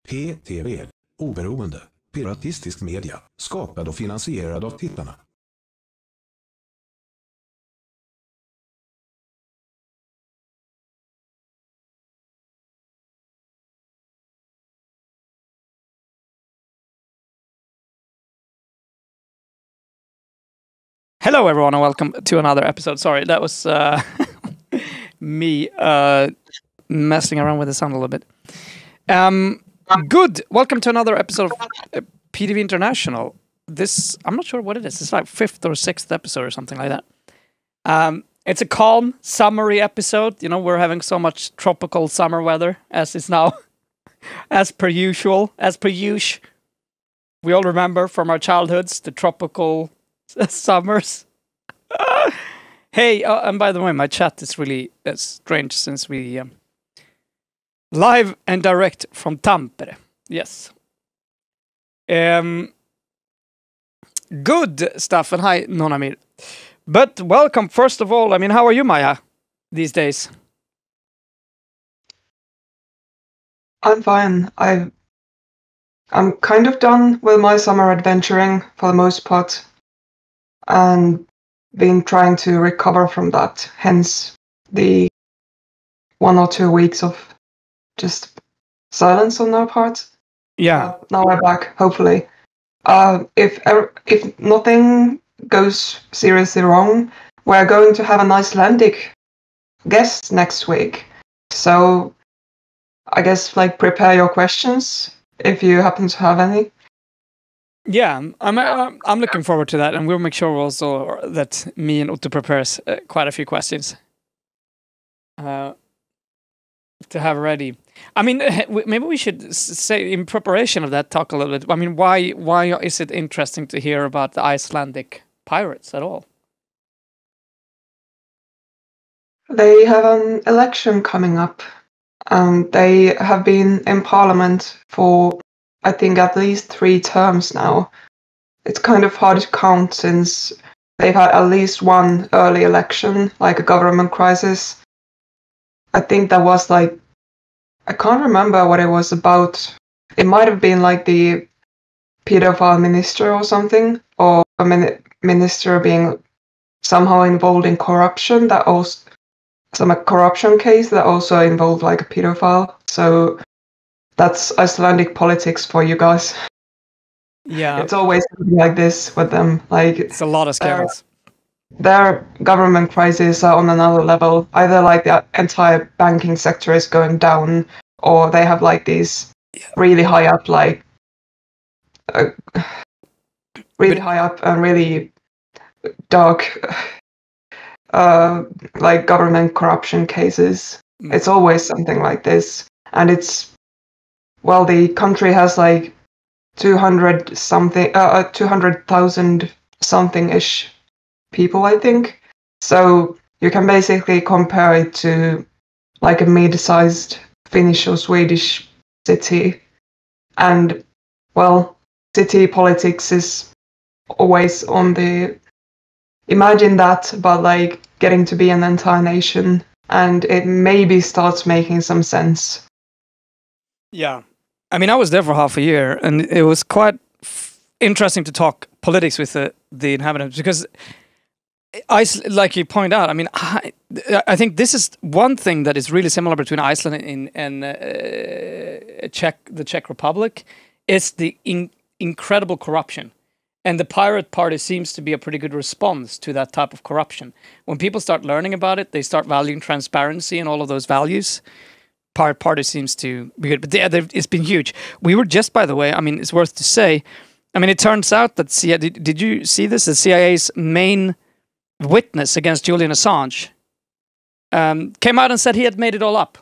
PTV. Oberoende, piratistisk media, skapad och finansierad av tittarna. Hello, everyone, and welcome to another episode. Sorry, that was me messing around with the sound a little bit. Good. Welcome to another episode of PTV International. This, I'm not sure what it is. It's like 5th or 6th episode or something like that. It's a calm, summery episode. You know, we're having so much tropical summer weather as is now, as per usual. We all remember from our childhoods the tropical summers. Hey, and by the way, my chat is really strange since we live and direct from Tampere. Yes. Good stuff, and hi, Nonamir. But welcome, first of all. I mean, how are you, Maya, these days? I'm fine. I'm kind of done with my summer adventuring for the most part, and been trying to recover from that. Hence the 1 or 2 weeks of just silence on our part. Yeah. Now we're back, hopefully. If nothing goes seriously wrong, we're going to have an Icelandic guest next week. So I guess prepare your questions if you happen to have any. Yeah, I'm looking forward to that, and we'll make sure also that me and Otto prepares quite a few questions to have ready. I mean, maybe we should say in preparation of that, talk a little bit. I mean, why is it interesting to hear about the Icelandic pirates at all? They have an election coming up, and they have been in parliament for, I think, at least 3 terms now. It's kind of hard to count since they've had at least one early election, like a government crisis. I think that was I can't remember what it was about. It might have been the pedophile minister or something, or a minister being somehow involved in corruption, that also some corruption case that also involved a pedophile. So that's Icelandic politics for you guys. Yeah, it's always something like this with them. It's a lot of scandals. Their government crises are on another level. Either the entire banking sector is going down, or they have these really high up, high up and really dark, government corruption cases. It's always something like this, and the country has 200,000 something-ish people, I think. So you can basically compare it to a mid-sized Finnish or Swedish city. And, city politics is always on the... Imagine that, but getting to be an entire nation, and it maybe starts making some sense. Yeah. I mean, I was there for half a year, and it was quite interesting to talk politics with the inhabitants, because like you point out, I mean, I think this is one thing that is really similar between Iceland and the Czech Republic. It's the incredible corruption. And the Pirate Party seems to be a pretty good response to that type of corruption. When people start learning about it, they start valuing transparency and all of those values. Pirate Party seems to be good. But it's been huge. We were just, by the way, I mean, it's worth to say, I mean, it turns out that did you see this? The CIA's main witness against Julian Assange came out and said he had made it all up.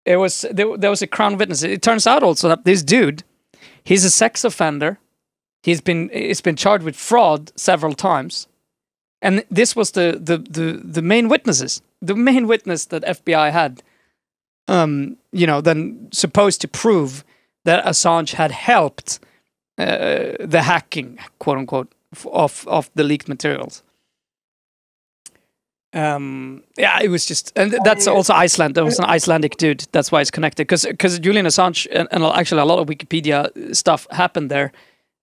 There was a crown witness. It turns out also that this dude, he's a sex offender. He's been charged with fraud several times, and this was the main witnesses. The main witness that FBI had, then supposed to prove that Assange had helped the hacking, quote unquote, of the leaked materials. Yeah, it was just, and that's also Iceland. There was an Icelandic dude. That's why it's connected, because Julian Assange and actually a lot of Wikipedia stuff happened there,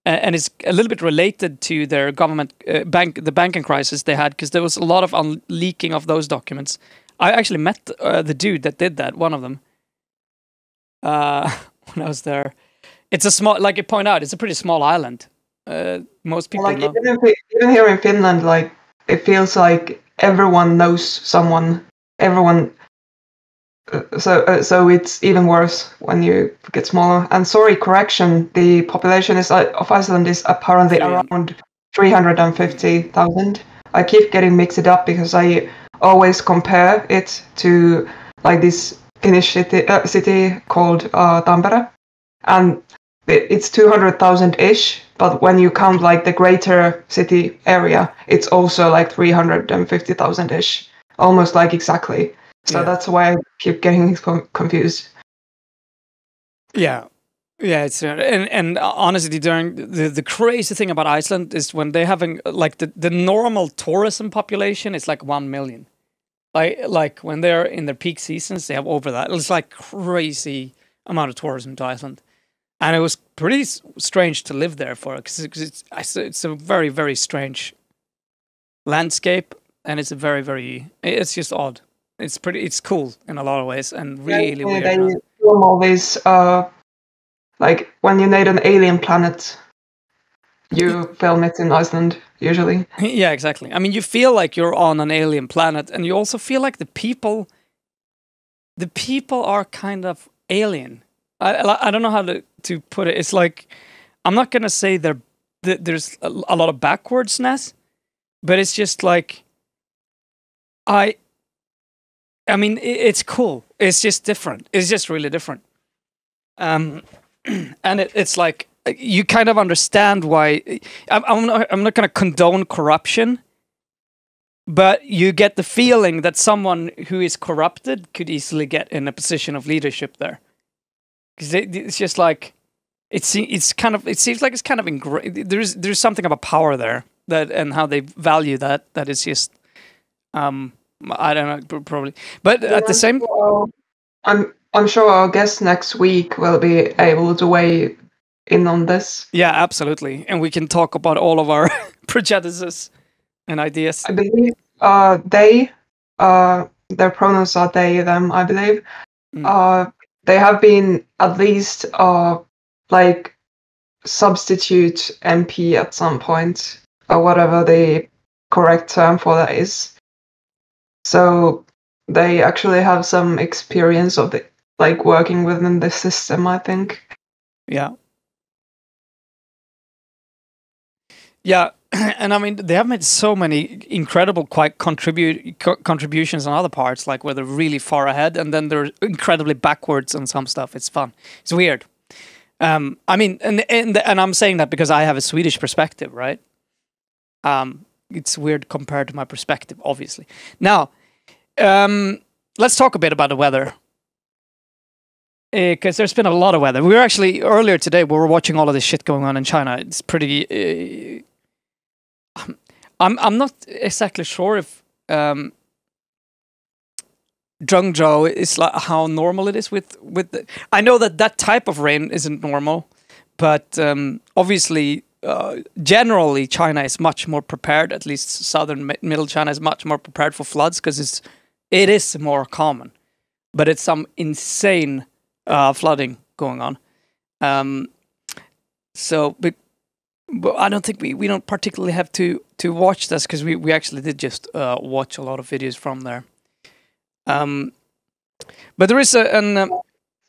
and it's a little bit related to their government the banking crisis they had, because there was a lot of leaking of those documents. I actually met the dude that did that. One of them, when I was there. It's a small, like you point out, it's a pretty small island. Most people like know. even here in Finland, like it feels like everyone knows someone. Everyone. So it's even worse when you get smaller. And sorry, correction: the population of Iceland is apparently around 350,000. I keep getting mixed up because I always compare it to like this Finnish city called Tampere, and it's 200,000-ish. But when you count like the greater city area, it's also like 350,000-ish, almost like exactly. So that's why I keep getting confused. Yeah. Yeah, it's and honestly, during the crazy thing about Iceland is when they're having like the normal tourism population is like 1 million. Like when they're in their peak seasons, they have over that. It's like crazy amount of tourism to Iceland, and it was pretty strange to live there for because it's a very, very strange landscape, and it's a it's just odd. It's cool in a lot of ways and really weird. They film all these like when you need an alien planet, you film it in Iceland usually. Yeah, exactly. I mean, you feel like you're on an alien planet, and you also feel like the people are kind of alien. I don't know how to put it. It's like, I'm not gonna say there's a lot of backwardsness, but it's just like I mean, it's cool. It's just different. It's just really different. And it's like you kind of understand why. I'm not going to condone corruption, but you get the feeling that someone who is corrupted could easily get in a position of leadership there, because it's just like it seems like it's kind of there's something about power there and how they value that is just I don't know, probably, but at the same, I'm sure our guest next week will be able to weigh in on this. Yeah, absolutely, and we can talk about all of our prejudices and ideas. I believe their pronouns are they, them. I believe they have been at least like substitute MP at some point, or whatever the correct term for that is. So they actually have some experience of it, like working within the system, I think. Yeah. Yeah, and I mean, they have made so many incredible, quite contributions on other parts, like where they're really far ahead, and then they're incredibly backwards on some stuff. It's fun. It's weird. I mean, and I'm saying that because I have a Swedish perspective, right? It's weird compared to my perspective, obviously. Now, let's talk a bit about the weather. Because there's been a lot of weather. We were actually, earlier today, we were watching all of this shit going on in China. It's pretty... I'm not exactly sure if Zhengzhou is like how normal it is with the, I know that type of rain isn't normal, but obviously... generally, China is much more prepared. At least southern middle China is much more prepared for floods because it is more common, but it's some insane flooding going on. So, but I don't think we don't particularly have to watch this because we actually did just watch a lot of videos from there. But there is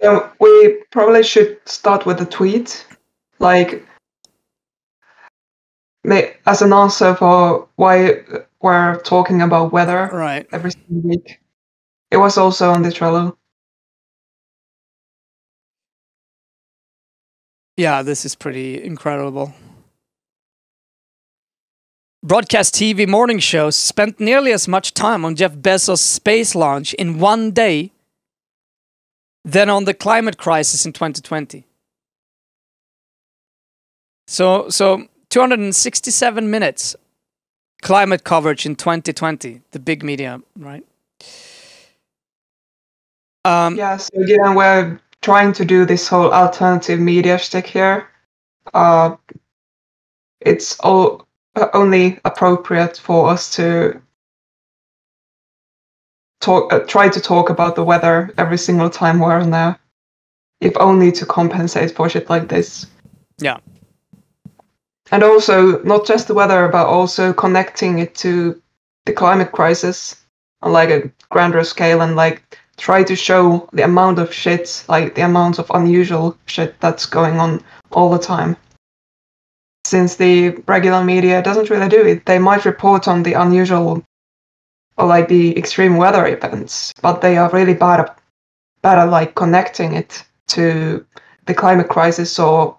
So we probably should start with the tweet, like. As an answer for why we're talking about weather every single week. It was also on the Trello. Yeah, this is pretty incredible. Broadcast TV morning shows spent nearly as much time on Jeff Bezos' space launch in one day than on the climate crisis in 2020. So 267 minutes climate coverage in 2020, the big media, right? Yeah, so we're trying to do this whole alternative media shtick here. It's only appropriate for us to try to talk about the weather every single time we're on there, if only to compensate for shit like this. Yeah. And also, not just the weather, but also connecting it to the climate crisis on like a grander scale, and like try to show the amount of shit, like the amount of unusual shit that's going on all the time. Since the regular media doesn't really do it, they might report on the unusual or like the extreme weather events, but they are really bad at like connecting it to the climate crisis or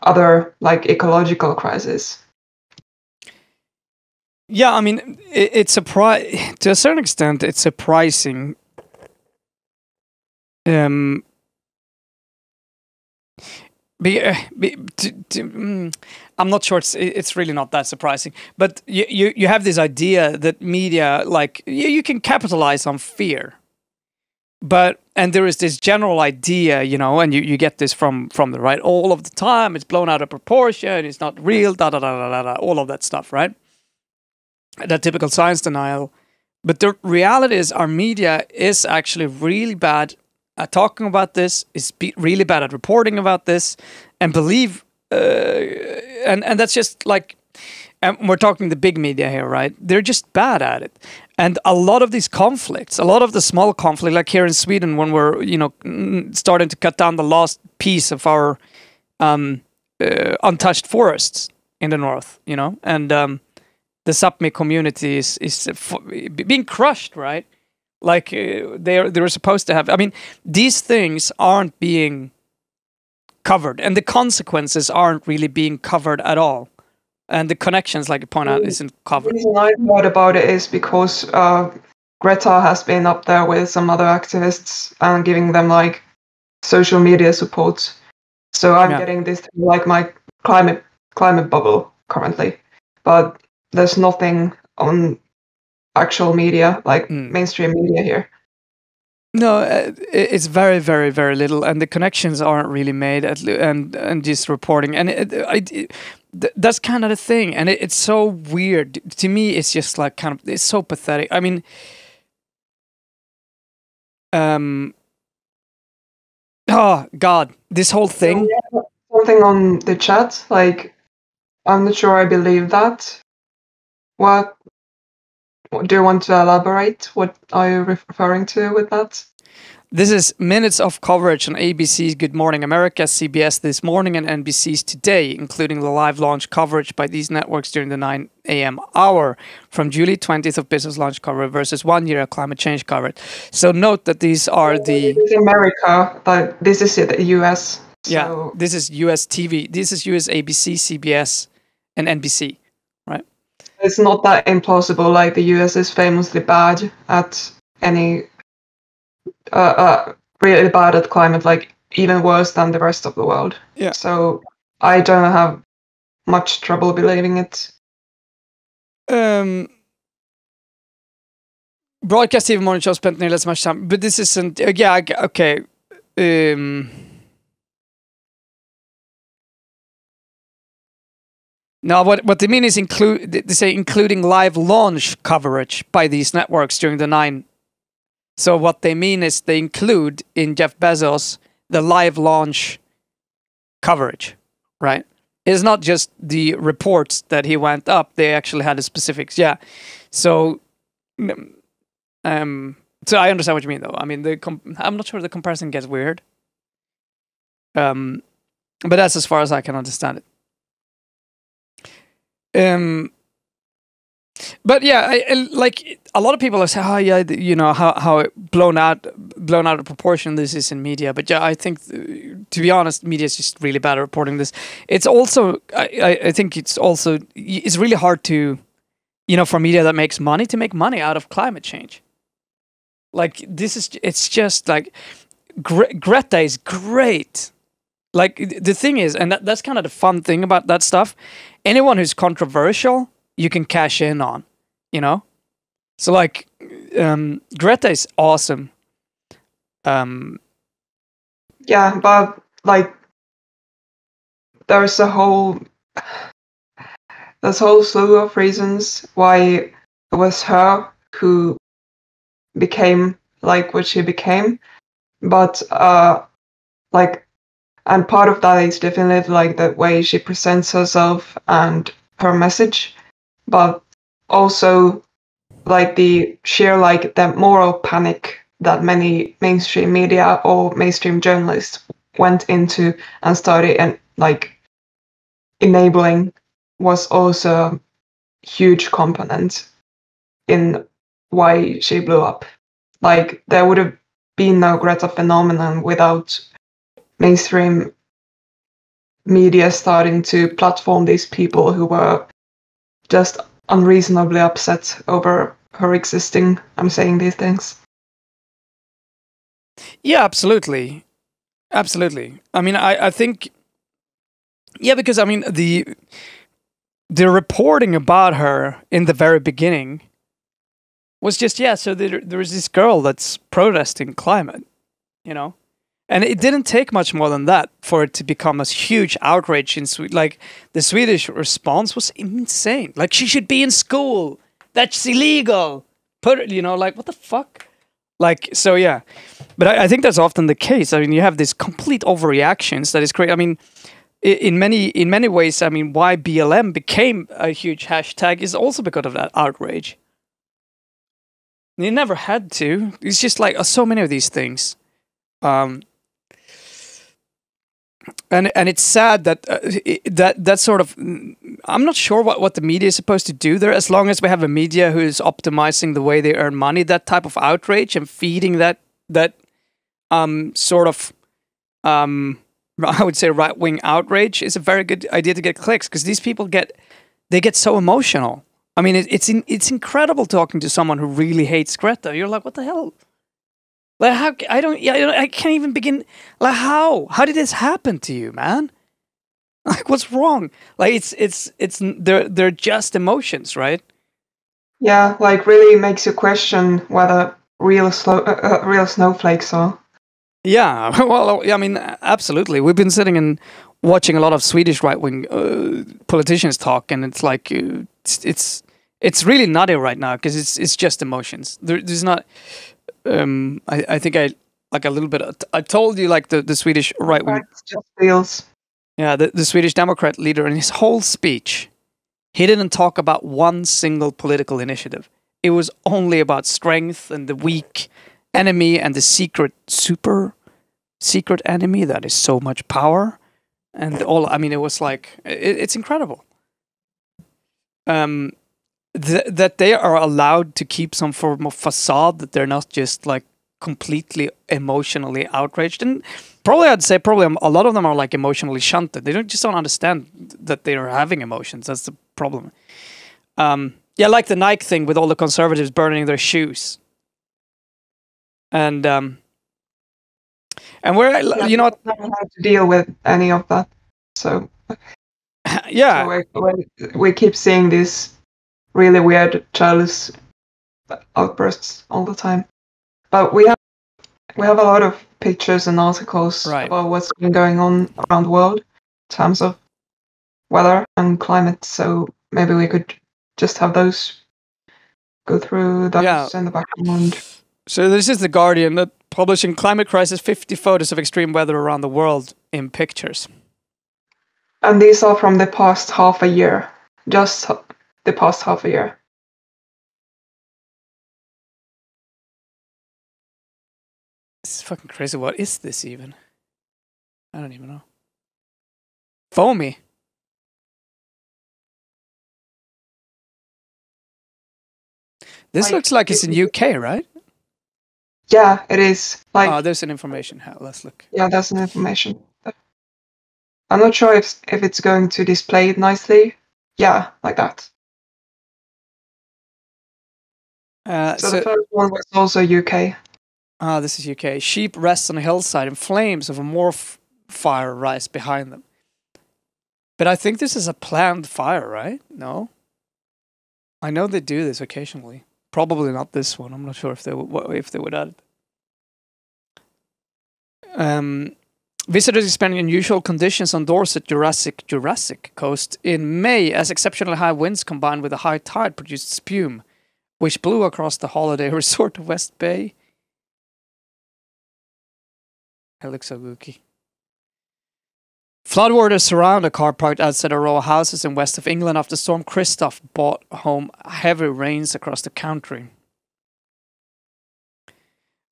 other like ecological crisis. Yeah, I mean, it's to a certain extent, it's surprising. I'm not sure it's really not that surprising, but you have this idea that media, like, you can capitalize on fear, and there is this general idea, and you get this from the right all of the time. It's blown out of proportion. It's not real. Da da da da da. All of that stuff, right? That typical science denial. But the reality is, our media is actually really bad at talking about this. Is really bad at reporting about this, and and that's just like. And we're talking the big media here, right? They're just bad at it. And a lot of these conflicts, a lot of the small conflict, like here in Sweden, when we're, starting to cut down the last piece of our untouched forests in the north, and the Sápmi community is being crushed, right? Like they were supposed to have. I mean, these things aren't being covered, and the consequences aren't really being covered at all. And the connections, like you point out, isn't covered. The reason I thought about it is because Greta has been up there with some other activists and giving them like social media support. So I'm getting this through like my climate bubble currently, but there's nothing on actual media, like mainstream media here. No, it's very, very, very little, and the connections aren't really made, and just reporting, and that's kind of the thing, and it's so weird to me. It's just like it's so pathetic. I mean, oh God, this whole thing. So, something on the chat, like I'm not sure I believe that. What do you want to elaborate? What are you referring to with that? This is minutes of coverage on ABC's Good Morning America, CBS This Morning, and NBC's Today, including the live launch coverage by these networks during the 9 a.m. hour from July 20th of business launch coverage versus 1 year of climate change coverage. So note that these are the... This is America, but this is the US. So. Yeah, this is US TV. This is US ABC, CBS, and NBC, right? It's not that implausible. Like the US is famously bad at any... really bad at climate, like even worse than the rest of the world. Yeah. So I don't have much trouble believing it. Broadcast TV morning show spent nearly as much time, but this isn't. Okay. Now, what they mean is they say including live launch coverage by these networks during the 9. So what they mean is they include in Jeff Bezos the live launch coverage, right? It's not just the reports that he went up; they actually had the specifics. Yeah. So, so I understand what you mean, though. I mean, I'm not sure the comparison gets weird. But that's as far as I can understand it. But yeah, I like a lot of people say, "Oh yeah, how blown out of proportion this is in media." But yeah, I think to be honest, media is just really bad at reporting this. It's also, I think it's really hard to, for media that makes money to make money out of climate change. Like it's just like Greta is great. Like the thing is, and that's kind of the fun thing about that stuff. Anyone who's controversial you can cash in on, you know? So like, Greta is awesome. Yeah, but like there's a whole slew of reasons why it was her who became like what she became. But like, and part of that is definitely like the way she presents herself and her message, but also like the sheer like the moral panic that many mainstream media or mainstream journalists went into and started and like enabling was also a huge component in why she blew up. Like there would have been no Greta phenomenon without mainstream media starting to platform these people who were just unreasonably upset over her existing and saying these things. Yeah, absolutely. Absolutely. I mean, I think, yeah, because I mean, the reporting about her in the very beginning was just, yeah, so there is this girl that's protesting climate, you know? And it didn't take much more than that for it to become a huge outrage in Sweden. Like, the Swedish response was insane. Like, she should be in school. That's illegal. You know, like, what the fuck? Like, so yeah. But I think that's often the case. I mean, you have this complete overreactions that is crazy. I mean, in many ways, I mean, why BLM became a huge hashtag is also because of that outrage. You never had to. It's just like so many of these things. And it's sad that that sort of, I'm not sure what the media is supposed to do there. As long as we have a media who is optimizing the way they earn money, that type of outrage and feeding that sort of I would say right-wing outrage is a very good idea to get clicks, because these people get so emotional. I mean, it's incredible talking to someone who really hates Greta. You're like, what the hell? Like, how I can't even begin. Like, how did this happen to you, man? Like, what's wrong? Like, it's they're just emotions, right? Yeah, like really makes you question whether real snowflakes are. Yeah, well, I mean, absolutely. We've been sitting and watching a lot of Swedish right-wing politicians talk, and it's like it's really nutty right now because it's just emotions. There's not. I think I like a little bit. I told you like the Swedish right-wing. Just feels. Yeah, the Swedish Democrat leader in his whole speech, he didn't talk about one single political initiative. It was only about strength and the weak enemy and the super secret enemy that is so much power and all. I mean, it was like it's incredible that they are allowed to keep some form of facade, that they're not just like completely emotionally outraged. And probably I'd say a lot of them are like emotionally shunted. They just don't understand that they are having emotions. That's the problem. Yeah, like the Nike thing with all the conservatives burning their shoes. And we're, Yeah, you know what? never had to deal with any of that. So Yeah, so we keep seeing these really weird childish outbursts all the time. But we have a lot of pictures and articles Right. about what's been going on around the world in terms of weather and climate. So maybe we could just have those, go through those in the background. So this is The Guardian that publishing climate crisis 50 photos of extreme weather around the world in pictures. And these are from the past half a year. Just the past half a year. This is fucking crazy. What is this even? I don't even know. Foamy. This Like, looks like it's in UK, right? Yeah, it is. Like, Oh, there's an information. Let's look. yeah, that's some information. I'm not sure if it's going to display it nicely. Yeah, like that. So the first one was also UK. This is UK. Sheep rest on a hillside and flames of a more fire rise behind them. But I think this is a planned fire, right? No? I know they do this occasionally. Probably not this one. I'm not sure if they would add it. Visitors experienced unusual conditions on Dorset Jurassic coast in May as exceptionally high winds combined with a high tide produced spume, which blew across the holiday resort of West Bay. It looks so gooky. Floodwaters surround a car parked outside a row of houses in west of England after Storm Christoph brought home heavy rains across the country.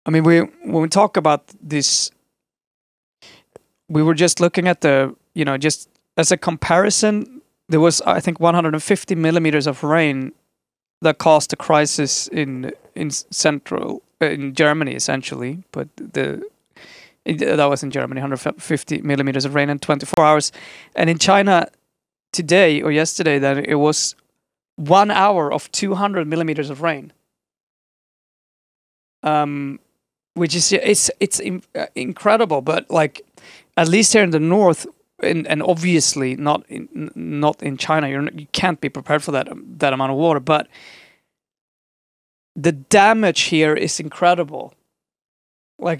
I mean, when we talk about this, we were just looking at just as a comparison, there was, I think, 150 millimeters of rain that caused a crisis in Germany, essentially. But that was in Germany, 150 millimeters of rain in 24 hours. And in China today or yesterday, then it was 1 hour of 200 millimeters of rain. Which is it's incredible, but like at least here in the north, and obviously not in China, you can't be prepared for that amount of water. But the damage here is incredible. Like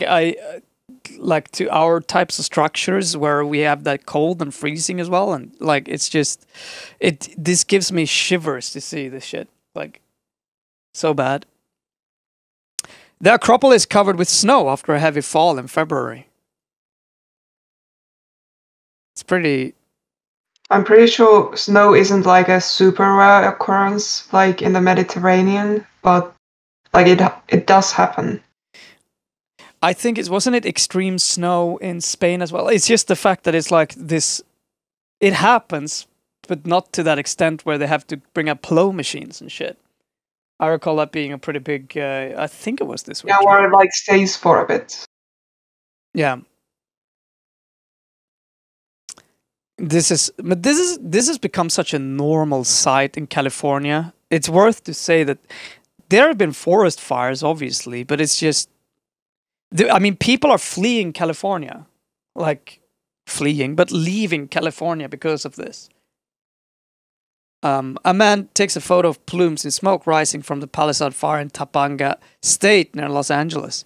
to our types of structures where we have that cold and freezing as well, and like this gives me shivers to see this shit, like so bad. The Acropolis covered with snow after a heavy fall in February. It's pretty. I'm pretty sure snow isn't like a super rare occurrence like in the Mediterranean, but like it does happen. I think wasn't it extreme snow in Spain as well? It's just the fact that it's like this. It happens, but not to that extent where they have to bring up plow machines and shit. I recall that being a pretty big. I think it was this week. Yeah, where it like stays for a bit. Yeah. This has become such a normal sight in California. It's worth to say that there have been forest fires, obviously, but it's just. I mean, people are fleeing California, like fleeing, but leaving California because of this. A man takes a photo of plumes in smoke rising from the Palisade fire in Topanga State near Los Angeles.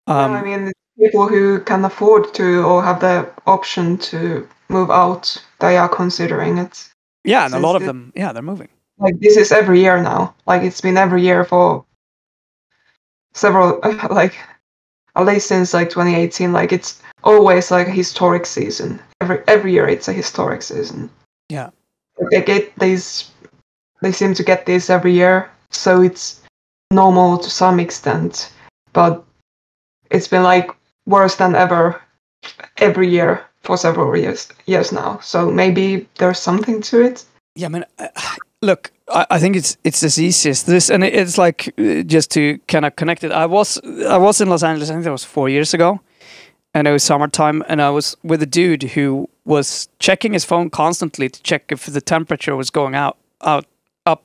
I mean, people who can afford to or have the option to move out, they are considering it. Yeah, and a lot of them, they're moving. Like this is every year now. Like it's been every year for several, like at least since like 2018. Like it's always like a historic season. Every year it's a historic season. Yeah. They get these. They seem to get this every year, so it's normal to some extent. But it's been like worse than ever every year for several years now. So maybe there's something to it. Yeah, I mean, look, I think it's as easy as this, and it's like just to kind of connect it. I was in Los Angeles. I think that was 4 years ago, and it was summertime, and I was with a dude who was checking his phone constantly to check if the temperature was going up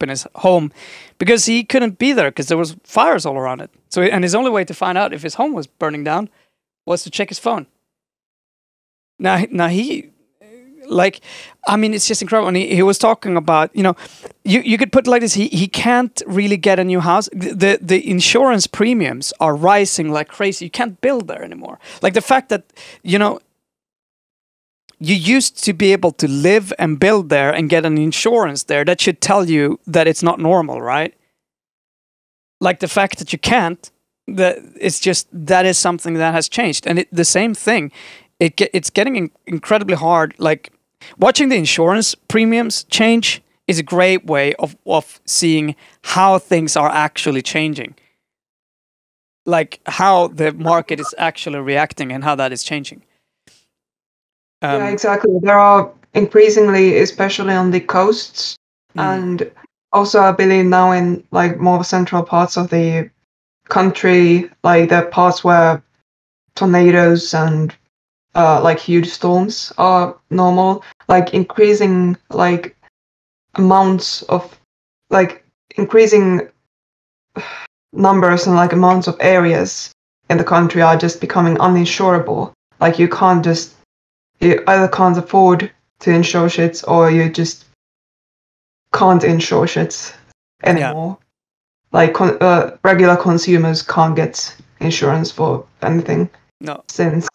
in his home, because he couldn't be there because there was fires all around it. So, and his only way to find out if his home was burning down was to check his phone. Now he, like, I mean, it's just incredible. And he was talking about, you could put it like this: he can't really get a new house. The insurance premiums are rising like crazy. You can't build there anymore. Like the fact that you used to be able to live and build there and get an insurance there, that should tell you that it's not normal, right? Like the fact that you can't, that is something that has changed. And the same thing, it's getting incredibly hard. Like watching the insurance premiums change is a great way of seeing how things are actually changing. Like how the market is actually reacting and how that is changing. Yeah, exactly. There are increasingly, especially on the coasts, and also I believe now in like more central parts of the country, like the parts where tornadoes and like huge storms are normal, like increasing like amounts of like increasing numbers and like amounts of areas in the country are just becoming uninsurable. Like you either can't afford to insure shit, or you just can't insure shit anymore. Like regular consumers can't get insurance for anything. No. Since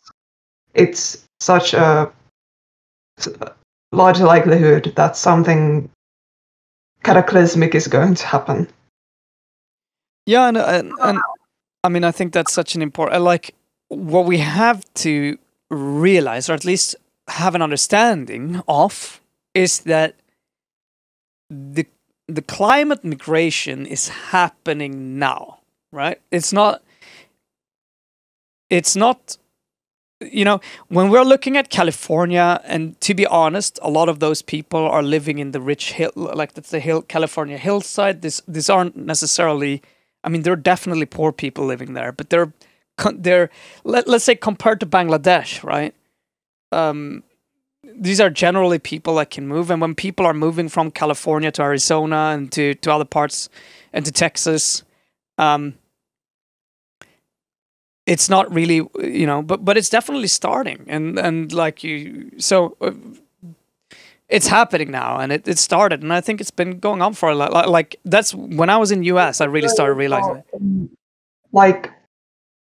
it's such a large likelihood that something cataclysmic is going to happen. Yeah, and I mean, I think that's such an important, like, what we have to realize, or at least have an understanding of, is that the climate migration is happening now, right? It's not, you know, when we're looking at California, and to be honest, a lot of those people are living in the rich hill, like that's the California hillside. These aren't necessarily, I mean, there are definitely poor people living there, but they're let's say compared to Bangladesh, right? These are generally people that can move, and when people are moving from California to Arizona and to other parts and to Texas, it's not really, you know, but it's definitely starting, and like it's happening now, and it started, and I think it's been going on for a lot. Like that's when I was in US, I really started realizing it. Like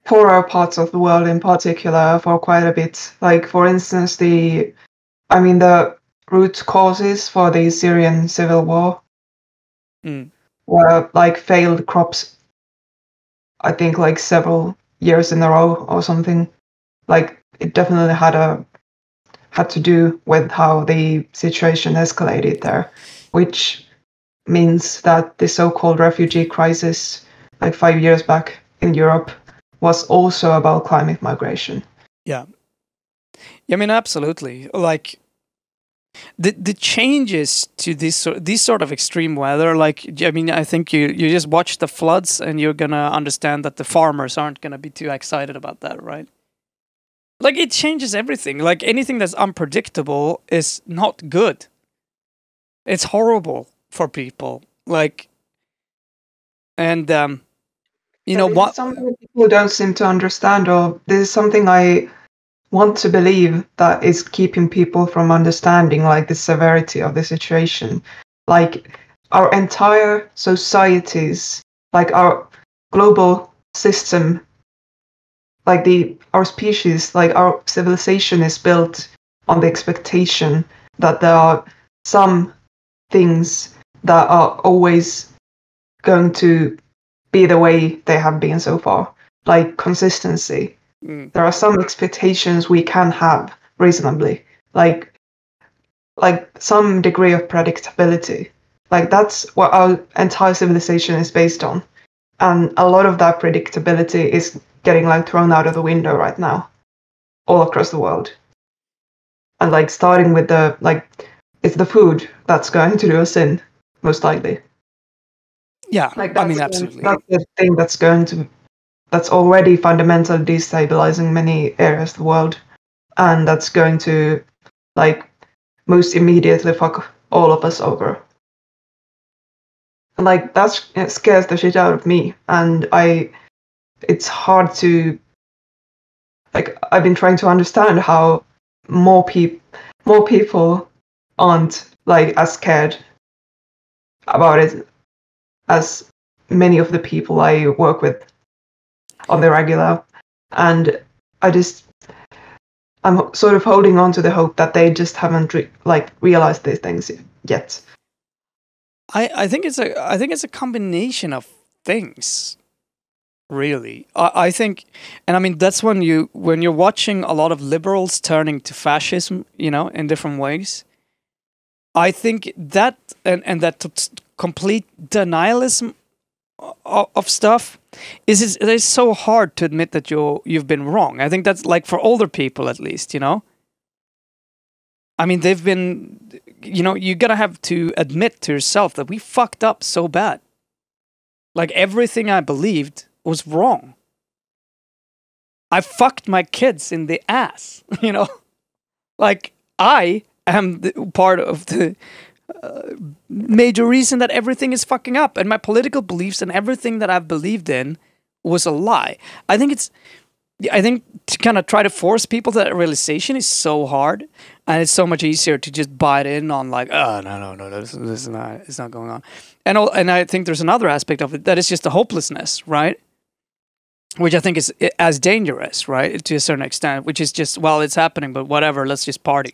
poorer parts of the world in particular for quite a bit. Like for instance, the root causes for the Syrian civil war were like failed crops. I think like several years in a row or something. Like it definitely had to do with how the situation escalated there, which means that the so-called refugee crisis like 5 years back in Europe was also about climate migration. Yeah, I mean, absolutely. Like the changes to these sort of extreme weather, like, I mean, I think you just watch the floods and you're gonna understand that the farmers aren't gonna be too excited about that, right? Like it changes everything. Like anything that's unpredictable is not good. It's horrible for people. Like, and you know what? Something people don't seem to understand, or this is something I want to believe that is keeping people from understanding like the severity of the situation. Like our entire societies, like our global system, like our species, like our civilization is built on the expectation that there are some things that are always going to be the way they have been so far, like consistency. There are some expectations we can have reasonably, like some degree of predictability. Like that's what our entire civilization is based on, and a lot of that predictability is getting like thrown out of the window right now, all across the world. And like starting with it's the food that's going to do us in, most likely. Yeah, like I mean, absolutely. That's the thing that's already fundamentally destabilizing many areas of the world, and that's going to like most immediately fuck all of us over. And like it scares the shit out of me, and it's hard to, like, I've been trying to understand how more people aren't like as scared about it as many of the people I work with on the regular, and I'm sort of holding on to the hope that they just haven't realized these things yet. I think it's a combination of things, really. I think, and I mean that's when you're watching a lot of liberals turning to fascism, you know, in different ways. I think that and that complete denialism of stuff it is so hard to admit that you've been wrong. I think that's like for older people at least, you know. I mean, they've been, you know, you gotta have to admit to yourself that we fucked up so bad. Like everything I believed was wrong. I fucked my kids in the ass, you know. Like I am part of the major reason that everything is fucking up, and my political beliefs and everything that I've believed in was a lie. I think I think to kind of try to force people to that realization is so hard, and it's so much easier to just bite in on like, oh no, this is not, it's not going on, and I think there's another aspect of it that is just the hopelessness, right? Which I think is as dangerous, right, to a certain extent, which is just, well, it's happening, but whatever, let's just party,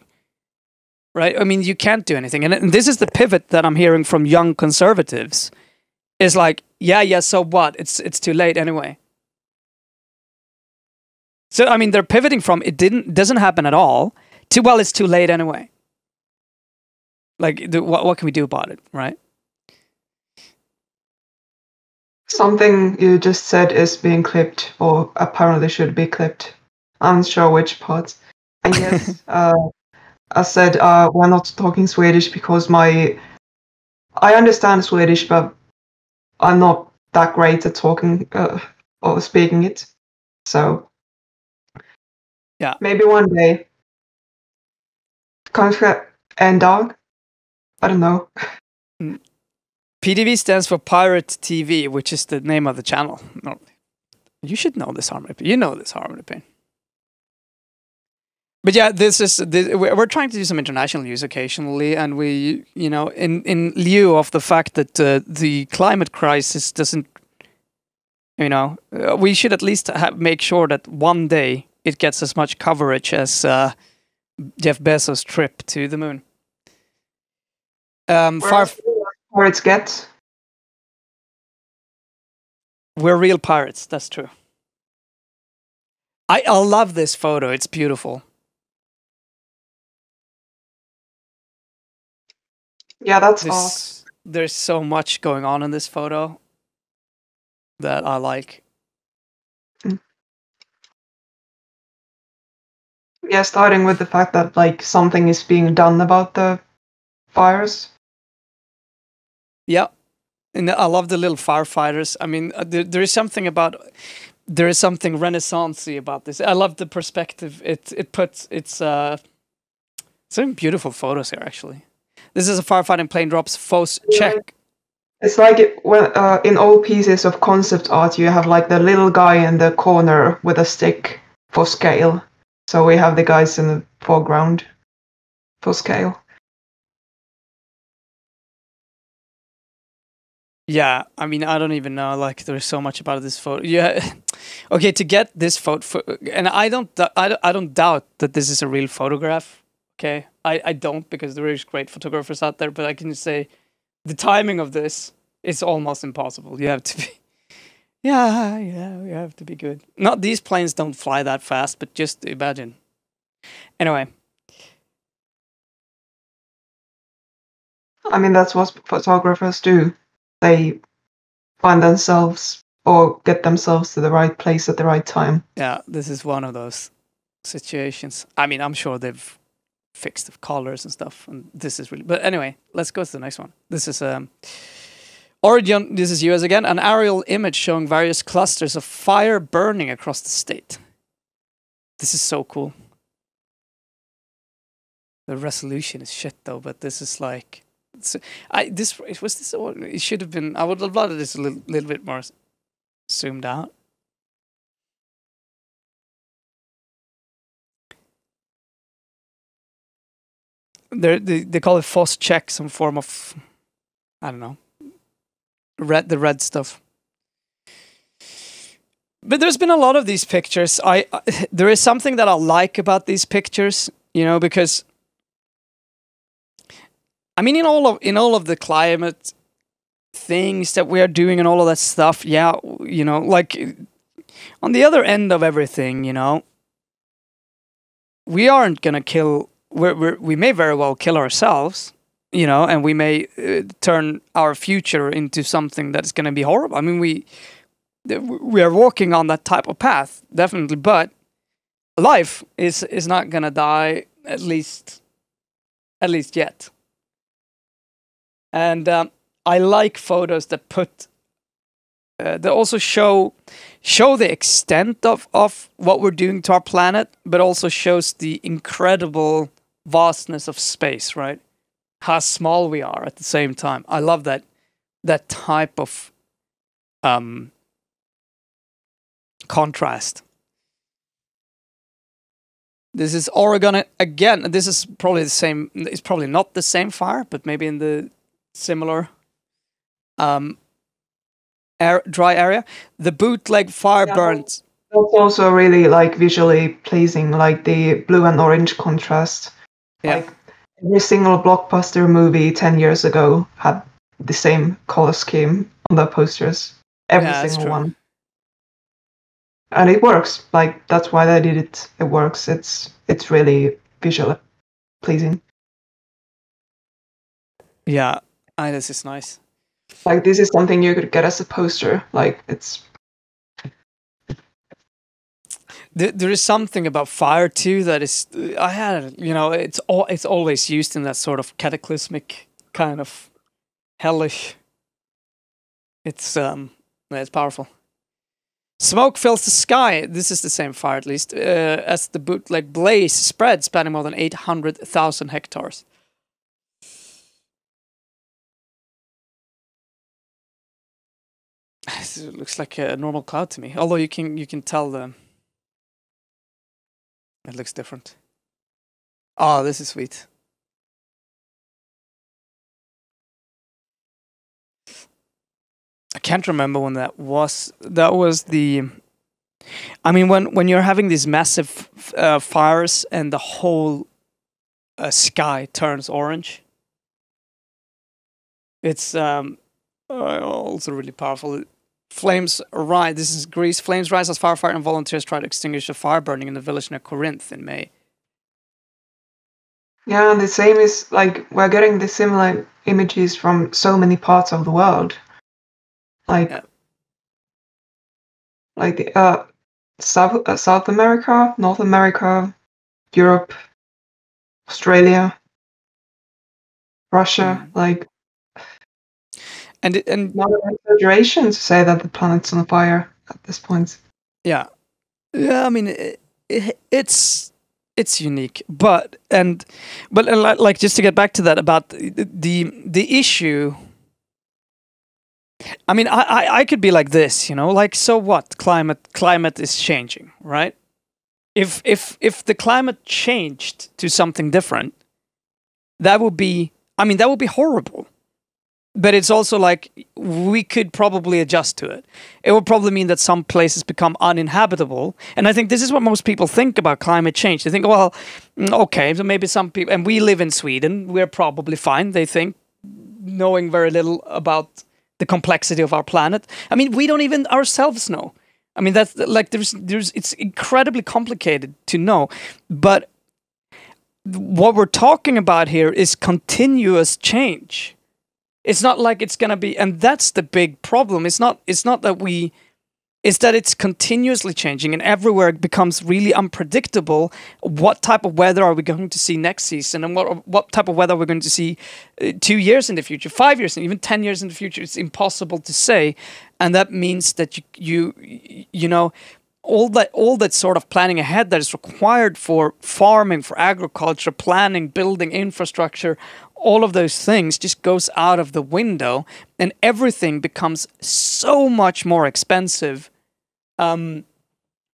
right? I mean, you can't do anything, and this is the pivot that I'm hearing from young conservatives, is like, yeah, so what? It's too late anyway. So, I mean, they're pivoting from doesn't happen at all to, well, it's too late anyway. Like, what can we do about it, right? Something you just said is being clipped, or apparently should be clipped. I'm not sure which parts. And yes, I said we're not talking Swedish because I understand Swedish, but I'm not that great at talking or speaking it. So yeah, maybe one day. Kanske en dag. I don't know. PTV stands for Pirate TV, which is the name of the channel. No, you should know this, Harmony. You know this, Harmony Payne. But yeah, we're trying to do some international news occasionally, and we, you know, in lieu of the fact that the climate crisis doesn't, you know, we should at least make sure that one day it gets as much coverage as Jeff Bezos' trip to the moon. Pirates get. We're real pirates. That's true. I love this photo. It's beautiful. Yeah, that's awesome. There's so much going on in this photo that I like. Yeah, starting with the fact that like something is being done about the fires. Yeah, and I love the little firefighters. I mean, there is something Renaissance-y about this. I love the perspective it puts. It's some beautiful photos here, actually. This is a firefighting plane drops Foss check. It's like in all pieces of concept art, you have like the little guy in the corner with a stick for scale. So we have the guys in the foreground for scale. Yeah, I mean, I don't even know. Like, there's so much about this photo. Yeah, okay, to get this photo, and I don't doubt that this is a real photograph. Okay, I don't, because there is great photographers out there, but I can just say the timing of this is almost impossible. You have to be, yeah, you have to be good. Not these planes don't fly that fast, but just imagine. Anyway. I mean, that's what photographers do. They find themselves or get themselves to the right place at the right time. Yeah, this is one of those situations. I mean, I'm sure they've fixed the colors and stuff, and this is really... But anyway, let's go to the next one. This is Origin, this is US again, an aerial image showing various clusters of fire burning across the state. This is so cool. The resolution is shit though, but this is like... it should have been... I would have loved this a little bit more zoomed out. They call it Foss check, some form of, I don't know, the red stuff. But there's been a lot of these pictures. There is something that I like about these pictures, you know, because I mean, in all of the climate things that we are doing and all of that stuff, yeah, you know, like on the other end of everything, you know, we aren't gonna kill. We may very well kill ourselves, you know, and we may turn our future into something that's going to be horrible. I mean, we are walking on that type of path, definitely, but life is not going to die, at least yet. And I like photos that put that also show the extent of what we're doing to our planet, but also shows the incredible vastness of space, right? How small we are at the same time. I love that type of contrast. This is Oregon again. This is probably the same. It's probably not the same fire, but maybe in the similar dry area. The bootleg fire burns. That's also really like visually pleasing, like the blue and orange contrast. Yeah. Like every single blockbuster movie 10 years ago had the same color scheme on their posters. Every single one. And it works. Like that's why they did it. It works. It's really visually pleasing. Yeah, this is nice. Like this is something you could get as a poster. Like it's. There is something about fire too that is. I had, it's always used in that sort of cataclysmic kind of hellish. It's powerful. Smoke fills the sky. This is the same fire, at least, as the bootleg blaze spread, spanning more than 800,000 hectares. It looks like a normal cloud to me. Although you can tell it looks different. Oh, this is sweet. I can't remember when that was. That was the. I mean, when you're having these massive fires and the whole sky turns orange. It's also really powerful. Flames rise. This is Greece. Flames rise as firefighter and volunteers try to extinguish a fire burning in the village near Corinth in May. Yeah, and the same is like we're getting the similar images from so many parts of the world. Like the South America, North America, Europe, Australia, Russia, like. And not an exaggeration to say that the planet's on fire at this point. Yeah. I mean, it's unique, but like just to get back to that about the issue. I mean, I could be like this, like, so what? Climate is changing, right? If the climate changed to something different, that would be horrible. But it's also like we could probably adjust to it. It would probably mean that some places become uninhabitable. And I think this is what most people think about climate change. They think, well, okay, so maybe some people, and we live in Sweden, we're probably fine, they think, knowing very little about the complexity of our planet. I mean, we don't even ourselves know. I mean, that's like, it's incredibly complicated to know. But what we're talking about here is continuous change. It's not like it's gonna be, and that's the big problem. It's not that it's that it's continuously changing, and everywhere it becomes really unpredictable. What type of weather are we going to see next season, and what type of weather we're going to see 2 years in the future, 5 years, and even 10 years in the future? It's impossible to say, and that means that you know all that sort of planning ahead that is required for farming, for agriculture, planning, building infrastructure. All of those things just goes out of the window, and everything becomes so much more expensive, and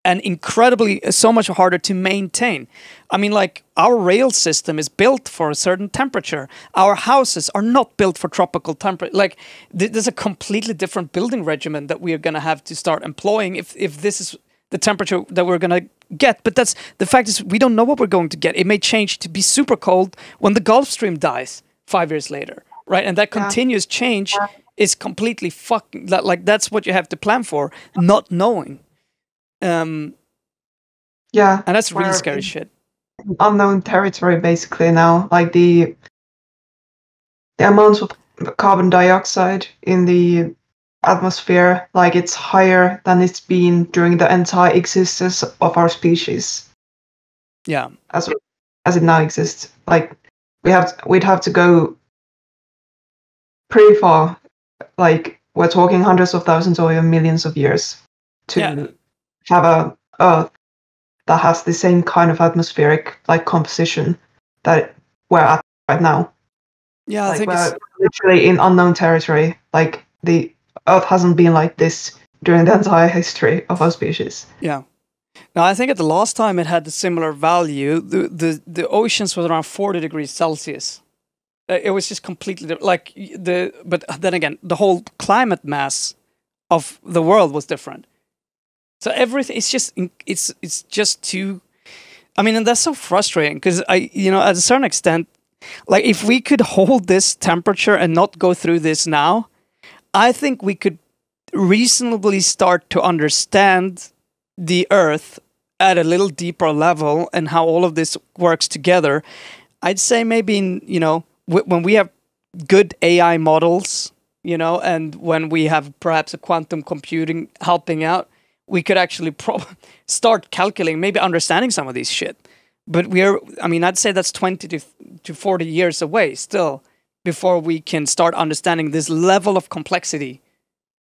incredibly so much harder to maintain. I mean, like, our rail system is built for a certain temperature. Our houses are not built for tropical temperature. Like, there's a completely different building regimen that we are going to have to start employing if this is the temperature that we're going to get. But that's the fact is we don't know what we're going to get. It may change to be super cold when the Gulf Stream dies 5 years later, right? And that continuous change is completely fucking, like, that's what you have to plan for, not knowing. And that's really scary shit. Unknown territory, basically, now. Like the amounts of carbon dioxide in the atmosphere, like, it's higher than it's been during the entire existence of our species. Yeah. As it now exists. Like, we'd have to go pretty far. Like, we're talking hundreds of thousands or even millions of years to have a Earth that has the same kind of atmospheric, like, composition that we're at right now. Yeah, like, we're literally in unknown territory. Like, the Earth hasn't been like this during the entire history of our species. Yeah. Now, I think at the last time it had a similar value. The oceans was around 40 degrees Celsius. It was just completely like but then again, the whole climate mass of the world was different. So everything, it's just too. I mean, and that's so frustrating because at a certain extent, like if we could hold this temperature and not go through this now, I think we could reasonably start to understand the Earth at a little deeper level and how all of this works together. I'd say maybe when we have good AI models, and when we have perhaps a quantum computing helping out, we could actually start calculating, maybe understanding some of these shit. But I'd say that's 20 to 40 years away still before we can start understanding this level of complexity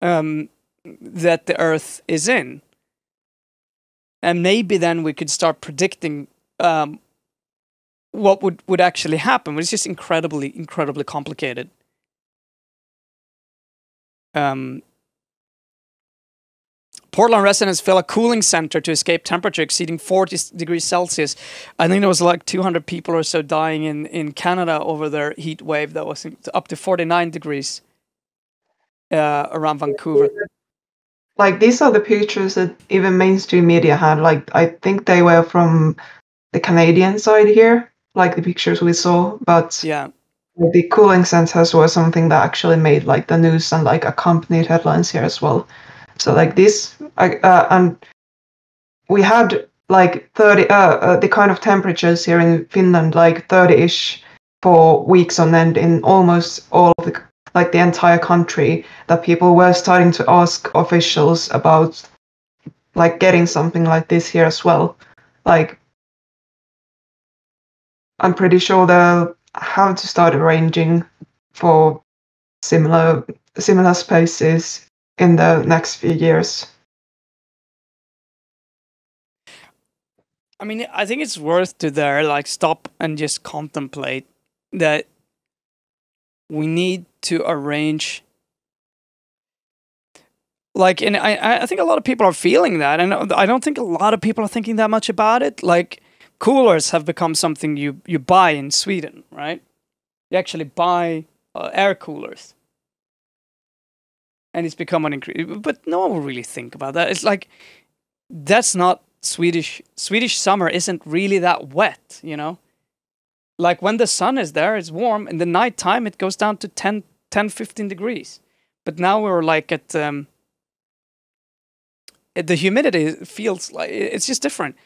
that the Earth is in. And maybe then we could start predicting what would actually happen. But it's just incredibly, incredibly complicated. Portland residents fill a cooling center to escape temperature exceeding 40 degrees Celsius. I think there was like 200 people or so dying in Canada over their heat wave that was up to 49 degrees around Vancouver. Like, these are the pictures that even mainstream media had. Like, I think they were from the Canadian side here, like the pictures we saw. But yeah, the cooling centers were something that actually made like the news and like accompanied headlines here as well. So like this, and we had like 30, the kind of temperatures here in Finland, like 30-ish for weeks on end in almost all of the entire country, that people were starting to ask officials about like getting something like this here as well. Like, I'm pretty sure they'll have to start arranging for similar spaces in the next few years. I mean, I think it's worth to stop and just contemplate that we need to arrange. Like, and I think a lot of people are feeling that, and I don't think a lot of people are thinking that much about it. Like, coolers have become something you buy in Sweden, right? You actually buy air coolers. And it's become an increase. But no one will really think about that. It's like, that's not Swedish. Swedish summer isn't really that wet, Like, when the sun is there, it's warm. In the nighttime, it goes down to 10, 15 degrees. But now we're like at... the humidity feels like... It's just different.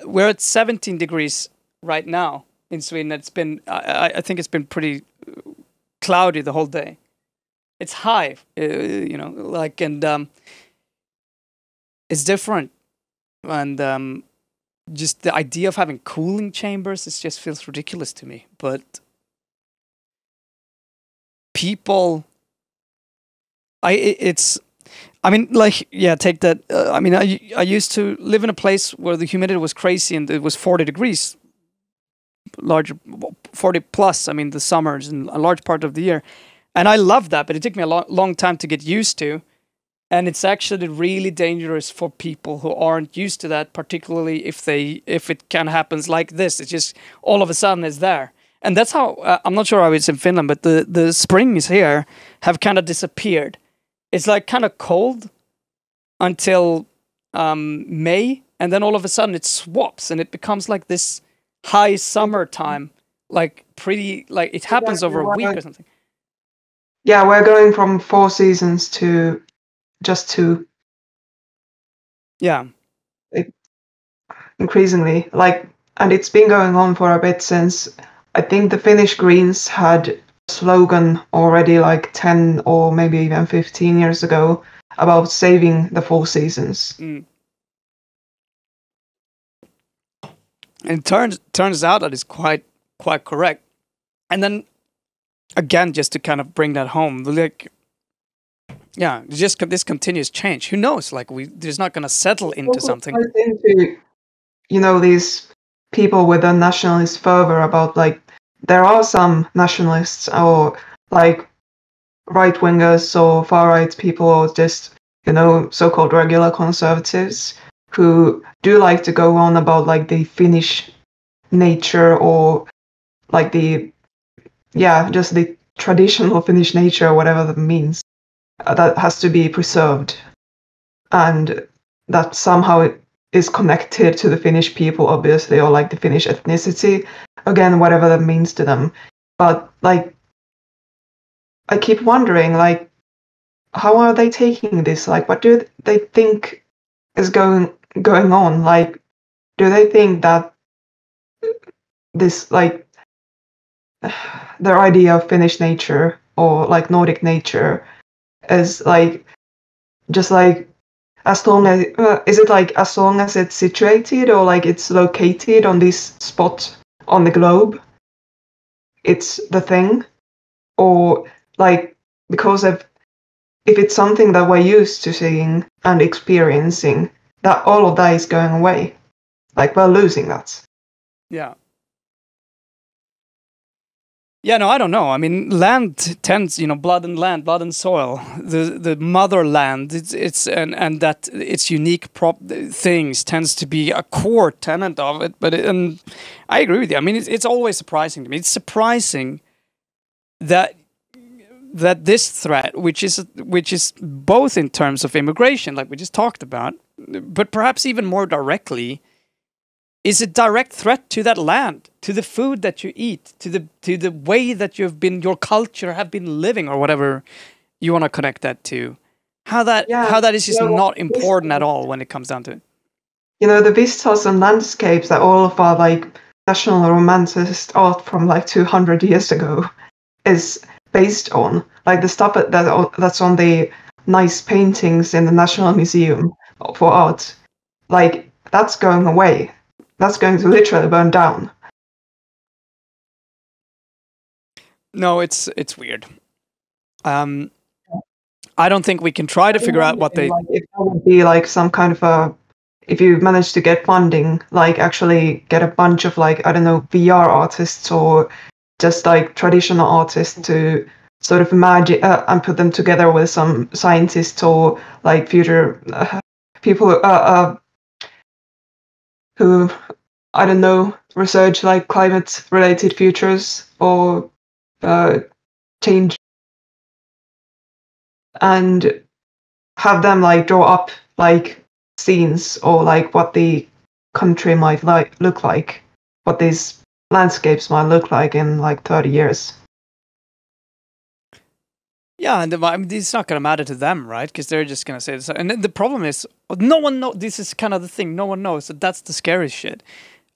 We're at 17 degrees right now in Sweden. It's been... I think it's been pretty cloudy the whole day. It's high, and it's different. And just the idea of having cooling chambers, it just feels ridiculous to me. But people, take that. I used to live in a place where the humidity was crazy and it was 40 degrees, 40 plus. I mean, the summers and a large part of the year. And I love that, but it took me a long time to get used to. And it's actually really dangerous for people who aren't used to that, particularly if it kind of happens like this. It's just all of a sudden it's there. And that's how, I'm not sure how it's in Finland, but the springs here have kind of disappeared. It's like kind of cold until May, and then all of a sudden it swaps and it becomes like this high summertime, like it happens over a week or something. Yeah, we're going from 4 seasons to just 2. Yeah. Increasingly. And it's been going on for a bit since, I think the Finnish Greens had a slogan already like 10 or maybe even 15 years ago about saving the 4 seasons. Mm. And it turns out that it's quite correct. And then, again, just to kind of bring that home, this continuous change. Who knows? Like, there's not going to settle into something. I think these people with a nationalist fervor about there are some nationalists or right-wingers or far-right people or just so-called regular conservatives who do like to go on about like the Finnish nature, or like just the traditional Finnish nature, or whatever that means, that has to be preserved, and that somehow it is connected to the Finnish people, obviously, or like the Finnish ethnicity, again, whatever that means to them. But like, I keep wondering, like, how are they taking this? Like, what do they think is going on? Like, do they think that this, like, their idea of Finnish nature or like Nordic nature is like just like, as long as is it like as long as it's situated or like it's located on this spot on the globe, it's the thing? Or like, because if it's something that we're used to seeing and experiencing, that all of that is going away, like we're losing that. Yeah. Yeah, no, I don't know. I mean, land tends, blood and land, blood and soil, the motherland. It's and that its unique things tends to be a core tenet of it. But and I agree with you. I mean, it's always surprising to me. It's surprising that this threat, which is both in terms of immigration, like we just talked about, but perhaps even more directly, is a direct threat to that land, to the food that you eat, to the way that your culture have been living, or whatever you want to connect that to. How that is just not important at all when it comes down to it. The vistas and landscapes that all of our like national romanticist art from like 200 years ago is based on, like the stuff that's on the nice paintings in the National Museum for Art, like that's going away. That's going to literally burn down. No, it's weird. I don't think we can try to figure out what they. Like, if that would be like some kind of a, if you manage to get funding, like actually get a bunch of like, I don't know, VR artists or just like traditional artists to sort of imagine and put them together with some scientists or like future people who, I don't know, research like climate related futures or change, and have them like draw up like scenes or like what the country might look like, what these landscapes might look like in like 30 years. Yeah, and I mean, it's not going to matter to them, right? Because they're just going to say this. And the problem is, no one knows. This is kind of the thing. No one knows. That's the scary shit.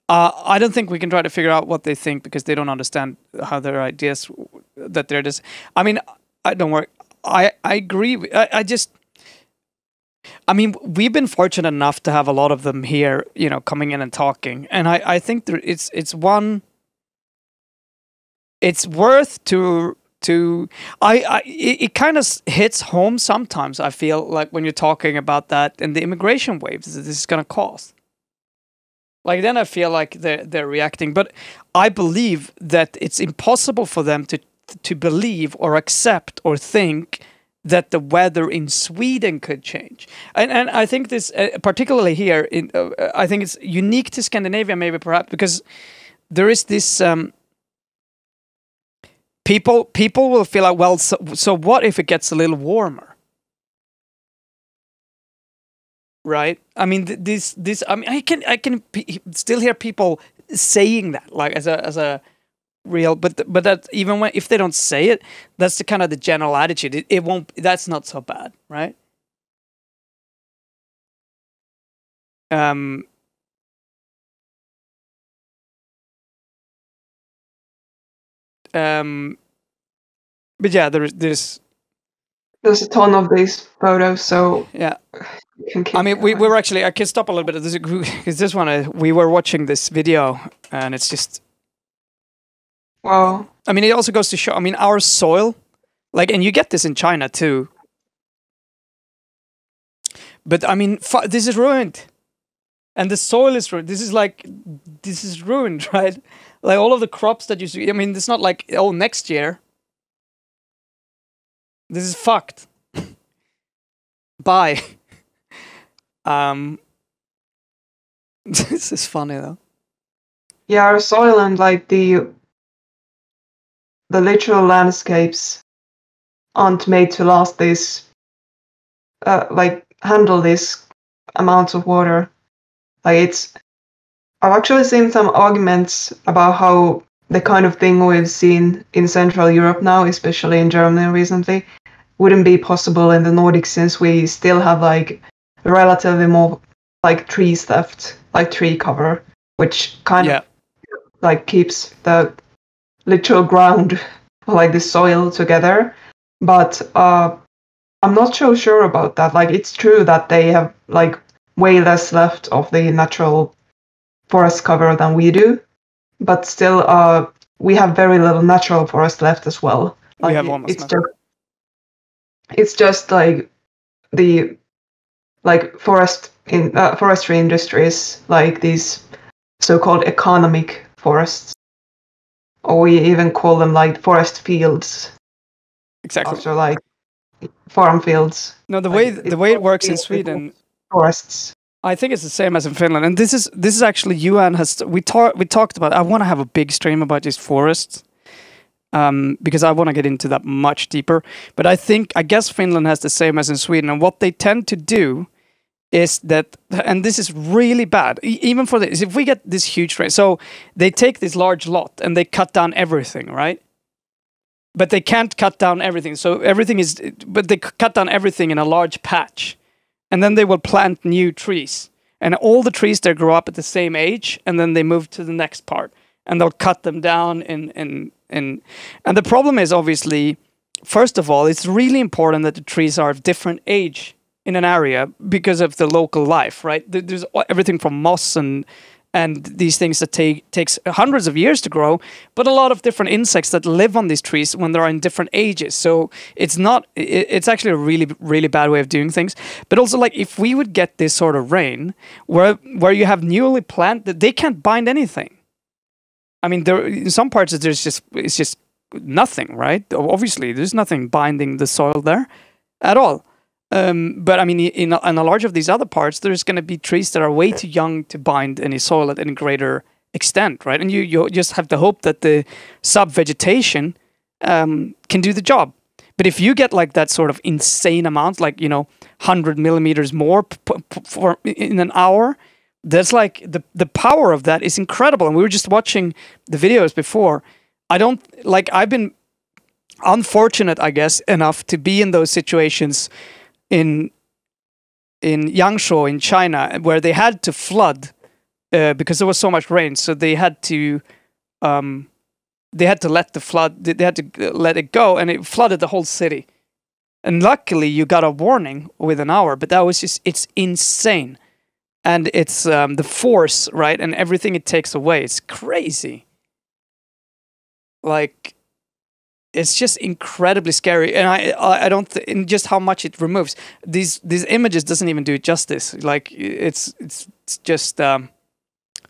I don't think we can try to figure out what they think, because they don't understand how their ideas that they're just. I mean, I don't worry. I agree. I mean, we've been fortunate enough to have a lot of them here, coming in and talking, and I think it's worth to. It kind of hits home sometimes. I feel like when you're talking about that and the immigration waves that this is going to cause. Like, then I feel like they're reacting, but I believe that it's impossible for them to believe or accept or think that the weather in Sweden could change. And I think this, particularly here, I think it's unique to Scandinavia, maybe perhaps because there is this. People will feel like, well, so what if it gets a little warmer? Right? I mean, this. I mean, I can still hear people saying that, like as a real, but that even if they don't say it, that's the kind of the general attitude. It won't. That's not so bad, right? But yeah, there's a ton of these photos, so yeah. I mean, we were actually. I can stop a little bit. Because this one, we were watching this video, and it's just. Wow. I mean, it also goes to show. I mean, our soil, like, and you get this in China too. But I mean, this is ruined, and the soil is ruined. This is ruined, right? Like all of the crops that you see. I mean, it's not like next year. This is fucked. Bye. This is funny though. Yeah, our soil and like the literal landscapes aren't made to last this, like handle this amount of water. Like I've actually seen some arguments about how the kind of thing we've seen in Central Europe now, especially in Germany recently, wouldn't be possible in the Nordics since we still have like relatively more like trees left, like tree cover, which kind of like keeps the literal ground, like the soil together. But I'm not so sure about that. Like it's true that they have like way less left of the natural forest cover than we do, but still we have very little natural forest left as well. Like, we have almost nothing. It's just like the like forestry industries, like these so-called economic forests, or we even call them like forest fields. Exactly. After like farm fields. No, the way it works in Sweden, forests. I think it's the same as in Finland, and this is actually UN has we talked about. I want to have a big stream about these forests, because I want to get into that much deeper. But I guess Finland has the same as in Sweden, and what they tend to do is that, and this is really bad, even for this. If we get this huge rain, so they take this large lot and they cut down everything, right? But they can't cut down everything. So but they cut down everything in a large patch. And then they will plant new trees. And all the trees there grow up at the same age. And then they move to the next part. And they'll cut them down. And the problem is, obviously, first of all, it's really important that the trees are of different age in an area because of the local life, right? There's everything from moss and these things that takes hundreds of years to grow, but a lot of different insects that live on these trees when they're in different ages. So it's actually a really, really bad way of doing things. But also, like, if we would get this sort of rain where you have newly planted, they can't bind anything. I mean, in some parts it's just nothing, right? Obviously, there's nothing binding the soil there at all. But I mean, in a large of these other parts, there's going to be trees that are way too young to bind any soil at any greater extent, right? And you just have to hope that the sub-vegetation can do the job. But if you get like that sort of insane amount, like, 100 millimeters more in an hour, that's like the power of that is incredible. And we were just watching the videos before. I've been unfortunate, I guess, enough to be in those situations in Yangshuo in China, where they had to flood because there was so much rain. So they had to let it go, and it flooded the whole city. And luckily, you got a warning with an hour, but that was it's insane, and it's the force, right, and everything it takes away. It's crazy. Like, it's just incredibly scary, and I don't in just how much it removes. These images doesn't even do it justice. Like, it's just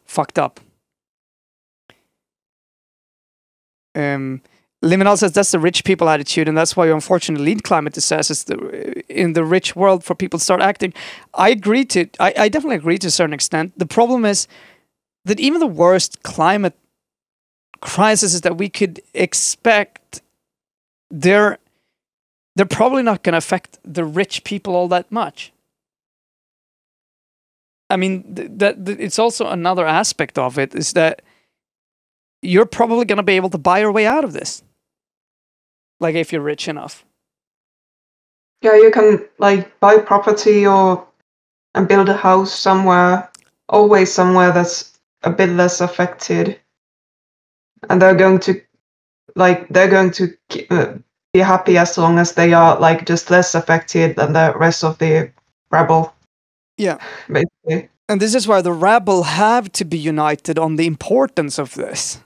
fucked up. Liminal says that's the rich people attitude, and that's why you unfortunately lead climate disasters in the rich world for people to start acting. I definitely agree to a certain extent. The problem is that even the worst climate crises that we could expect, they're probably not going to affect the rich people all that much. I mean, it's also another aspect of it is that you're probably going to be able to buy your way out of this. Like, if you're rich enough. Yeah, you can like buy property and build a house somewhere, always somewhere that's a bit less affected. And they're going to be happy as long as they are like just less affected than the rest of the rabble. Yeah, basically. And this is why the rabble have to be united on the importance of this.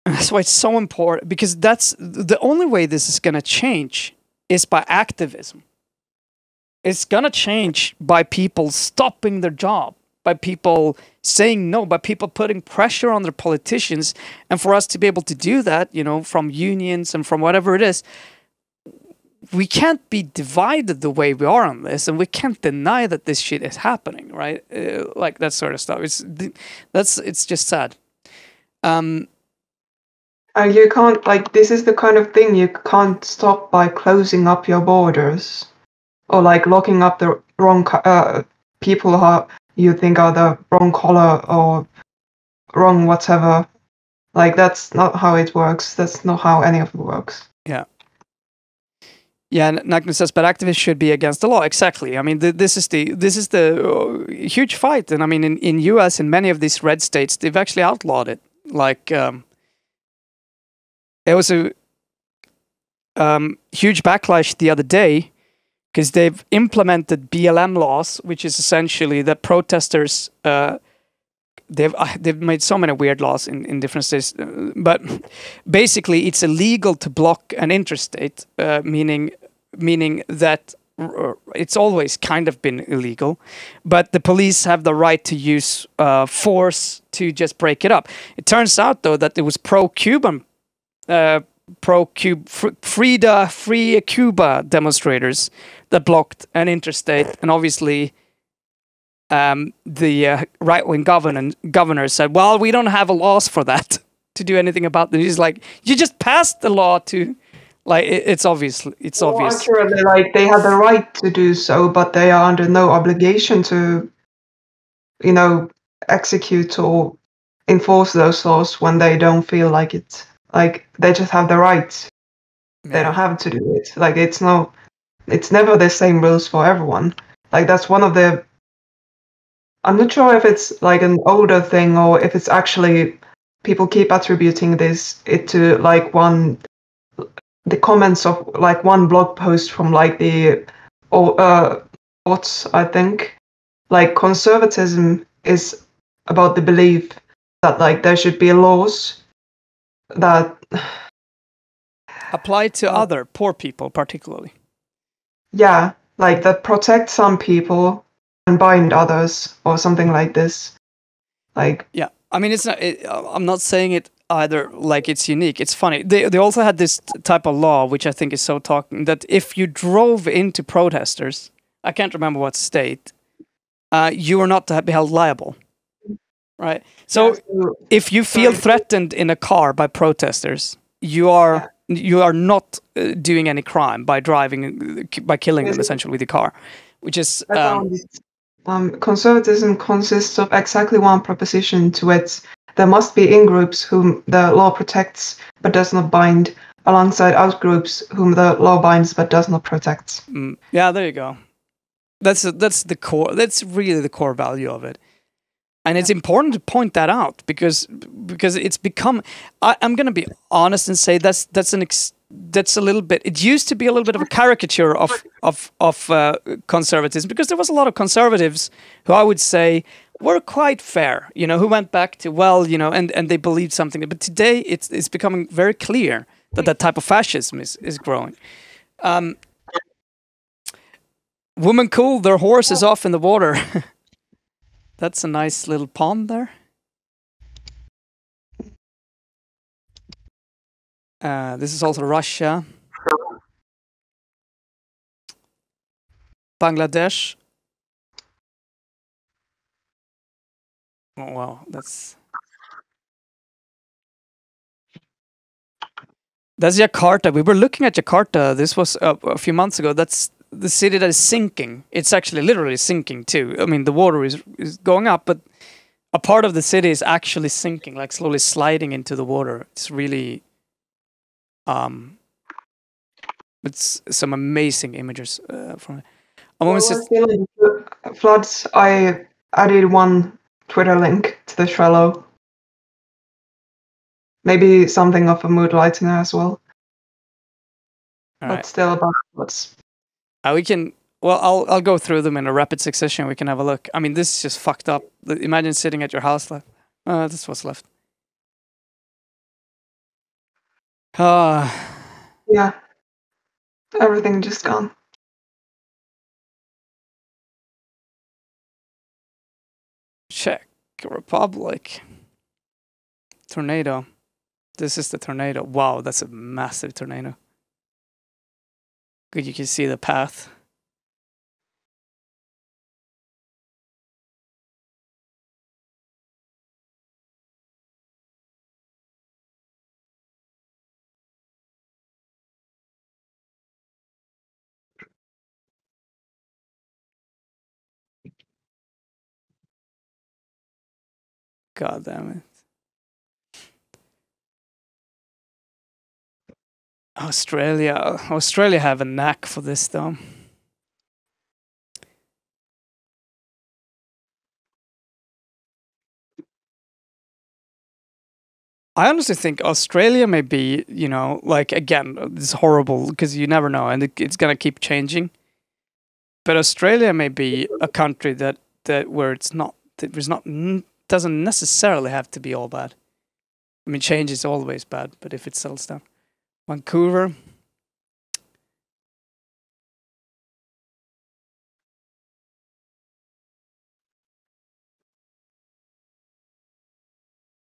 And that's why it's so important, because that's the only way this is going to change is by activism. It's going to change by people stopping their job, by people saying no, by people putting pressure on their politicians. And for us to be able to do that, from unions and from whatever it is, we can't be divided the way we are on this, and we can't deny that this shit is happening, right? Like that sort of stuff. It's just sad. You can't, like, this is the kind of thing you can't stop by closing up your borders or like locking up the wrong people who you think are the wrong color or wrong whatever. Like, that's not how it works. That's not how any of it works. Yeah. Yeah, Nagno says, but activists should be against the law. Exactly. I mean, this is the huge fight, and I mean, in US, in many of these red states, they've actually outlawed it. Like, there was a huge backlash the other day because they've implemented BLM laws, which is essentially that protesters. They've made so many weird laws in different states, but basically it's illegal to block an interstate, meaning that it's always kind of been illegal, but the police have the right to use force to just break it up. It turns out though that it was pro-Cuban, Free Cuba demonstrators that blocked an interstate, and obviously. The right-wing governor said, well, we don't have a laws for that to do anything about it. He's like, you just passed the law to, like, it's obvious. Actually, like, they have the right to do so, but they are under no obligation to, execute or enforce those laws when they don't feel like it. Like, they just have the right. Yeah. They don't have to do it. Like, it's never the same rules for everyone. Like, that's one of the. I'm not sure if it's like an older thing or if it's actually people keep attributing it to like the comments of like one blog post from like the aughts, I think. Like, conservatism is about the belief that like there should be laws that apply to other poor people particularly. Yeah, like that protect some people and bind others or something like this. Like, yeah, I mean, it's not. I'm not saying it either. Like, it's unique. It's funny. They also had this type of law, which I think is so talking, that if you drove into protesters, I can't remember what state, you are not to be held liable, right? So if you feel threatened in a car by protesters, you are not doing any crime by killing them essentially with your car, which is. Conservatism consists of exactly one proposition to it. There must be in-groups whom the law protects but does not bind, alongside out-groups whom the law binds but does not protect. Yeah, there you go. That's the core. That's really the core value of it, and it's important to point that out because it's become. I'm going to be honest and say that's a little bit. It used to be a little bit of a caricature of conservatism, because there was a lot of conservatives who I would say were quite fair, who went back to and they believed something. But today it's becoming very clear that type of fascism is growing. Woman cool, their horse is off in the water. That's a nice little pond there. This is also Russia, Bangladesh. Oh wow, that's Jakarta. We were looking at Jakarta. This was a few months ago. That's the city that is sinking. It's actually literally sinking too. I mean, the water is going up, but a part of the city is actually sinking, like slowly sliding into the water. It's really. It's some amazing images from it. Floods. I added one Twitter link to the Trello. Maybe something of a mood lighting as well. But still about floods. We can. Well, I'll go through them in a rapid succession. We can have a look. I mean, this is just fucked up. Imagine sitting at your house like, this is what's left. Yeah. Everything just gone. Czech Republic. Tornado. This is the tornado. Wow, that's a massive tornado. Good, you can see the path. God damn it. Australia have a knack for this though. I honestly think Australia may be, you know, like again, it's horrible because you never know, and it's gonna keep changing. But Australia may be a country that where it's not, doesn't necessarily have to be all bad. I mean, change is always bad, but if it settles down, Vancouver.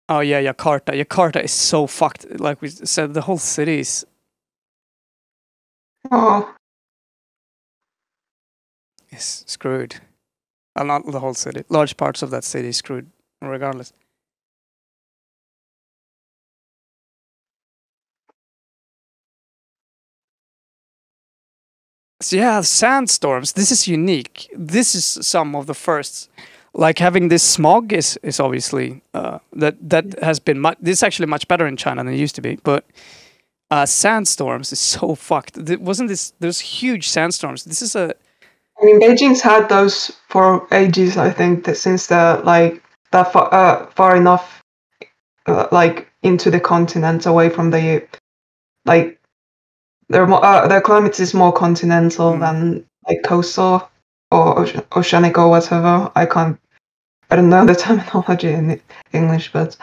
Oh yeah, Jakarta. Jakarta is so fucked. Like we said, the whole city is. Oh, Is screwed. Well, not the whole city. Large parts of that city is screwed, regardless. So yeah, sandstorms. This is unique. This is some of the first. Like having this smog is obviously that has been much. This is actually much better in China than it used to be. But sandstorms is so fucked. Wasn't this? There's huge sandstorms. This is a. I mean, Beijing's had those for ages. I think that since they're like that far enough, like into the continent, away from the like their climate is more continental than like coastal or oceanic or whatever. I don't know the terminology in English, but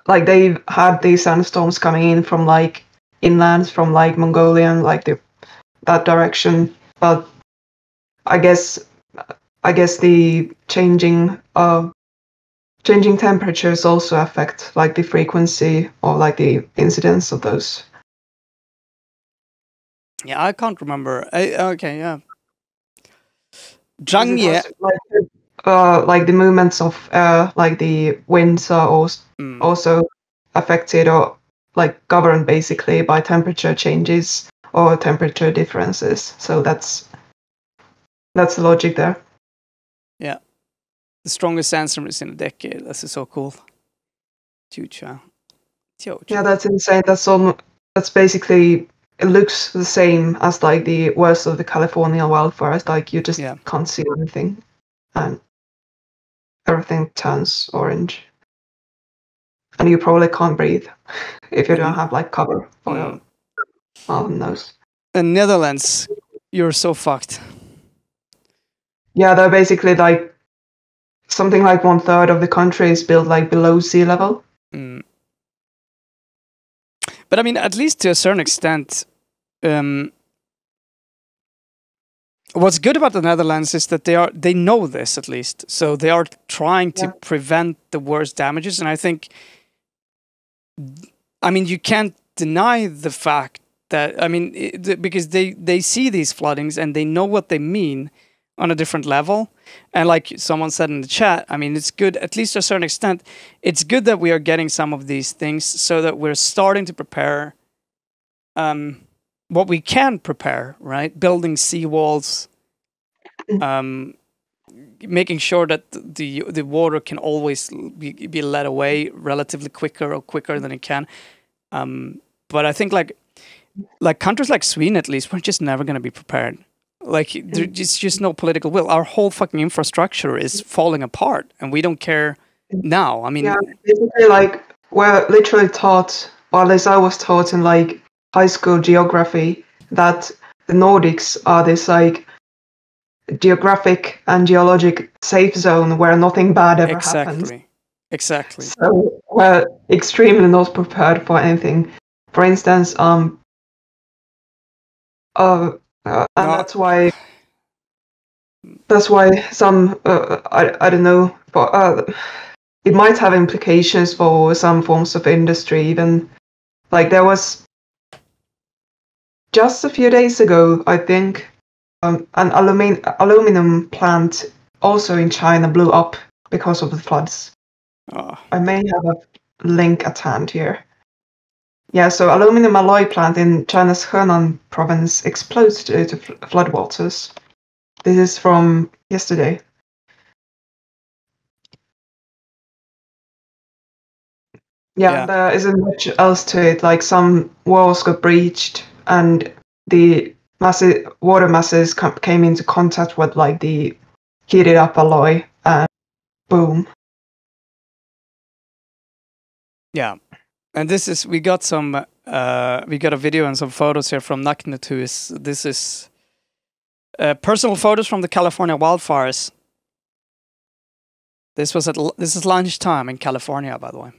like they've had these sandstorms coming in from like inlands from like Mongolia and like that direction. But I guess the changing temperatures also affect like the frequency or like the incidence of those. Yeah, I can't remember. Okay, yeah. Zhangye. Like the movements of like the winds are also affected or like governed basically by temperature changes or temperature differences. So that's the logic there. Yeah. The strongest sandstorm is in a decade. This is so cool. Chucha. Yeah, that's insane. That's basically, it looks the same as like the worst of the California wildfires. Like you just can't see anything, and everything turns orange, and you probably can't breathe if you don't have like cover for your mouth and nose. In Netherlands, you're so fucked. Yeah, they're basically like something like 1/3 of the country is built like below sea level. But I mean, at least to a certain extent, what's good about the Netherlands is that they know this at least, so they are trying to prevent the worst damages. And I think, I mean, you can't deny the fact that, I mean, because they see these floodings and they know what they mean on a different level. And like someone said in the chat, I mean, it's good, at least to a certain extent, it's good that we are getting some of these things so that we're starting to prepare what we can prepare, right? Building seawalls, making sure that the water can always be led away relatively quicker than it can. But I think like countries like Sweden, at least, we're just never going to be prepared. Like, there's just no political will. Our whole fucking infrastructure is falling apart, and we don't care now. I mean, basically, like, we're literally taught, or at least I was taught in like high school geography, that the Nordics are this like geographic and geologic safe zone where nothing bad ever happens. Exactly. So we're extremely not prepared for anything. For instance, and that's why some I don't know, but it might have implications for some forms of industry. Even like there was just a few days ago, I think, an aluminum plant also in China blew up because of the floods. Oh. I may have a link at hand here. Yeah, so aluminum alloy plant in China's Henan province explodes due to floodwaters. This is from yesterday. Yeah, there isn't much else to it. Like some walls got breached, and the massive water masses came into contact with like the heated up alloy, and boom. Yeah, and we got a video and some photos here from Naknet, this is personal photos from the California wildfires. This is lunchtime in California, by the way.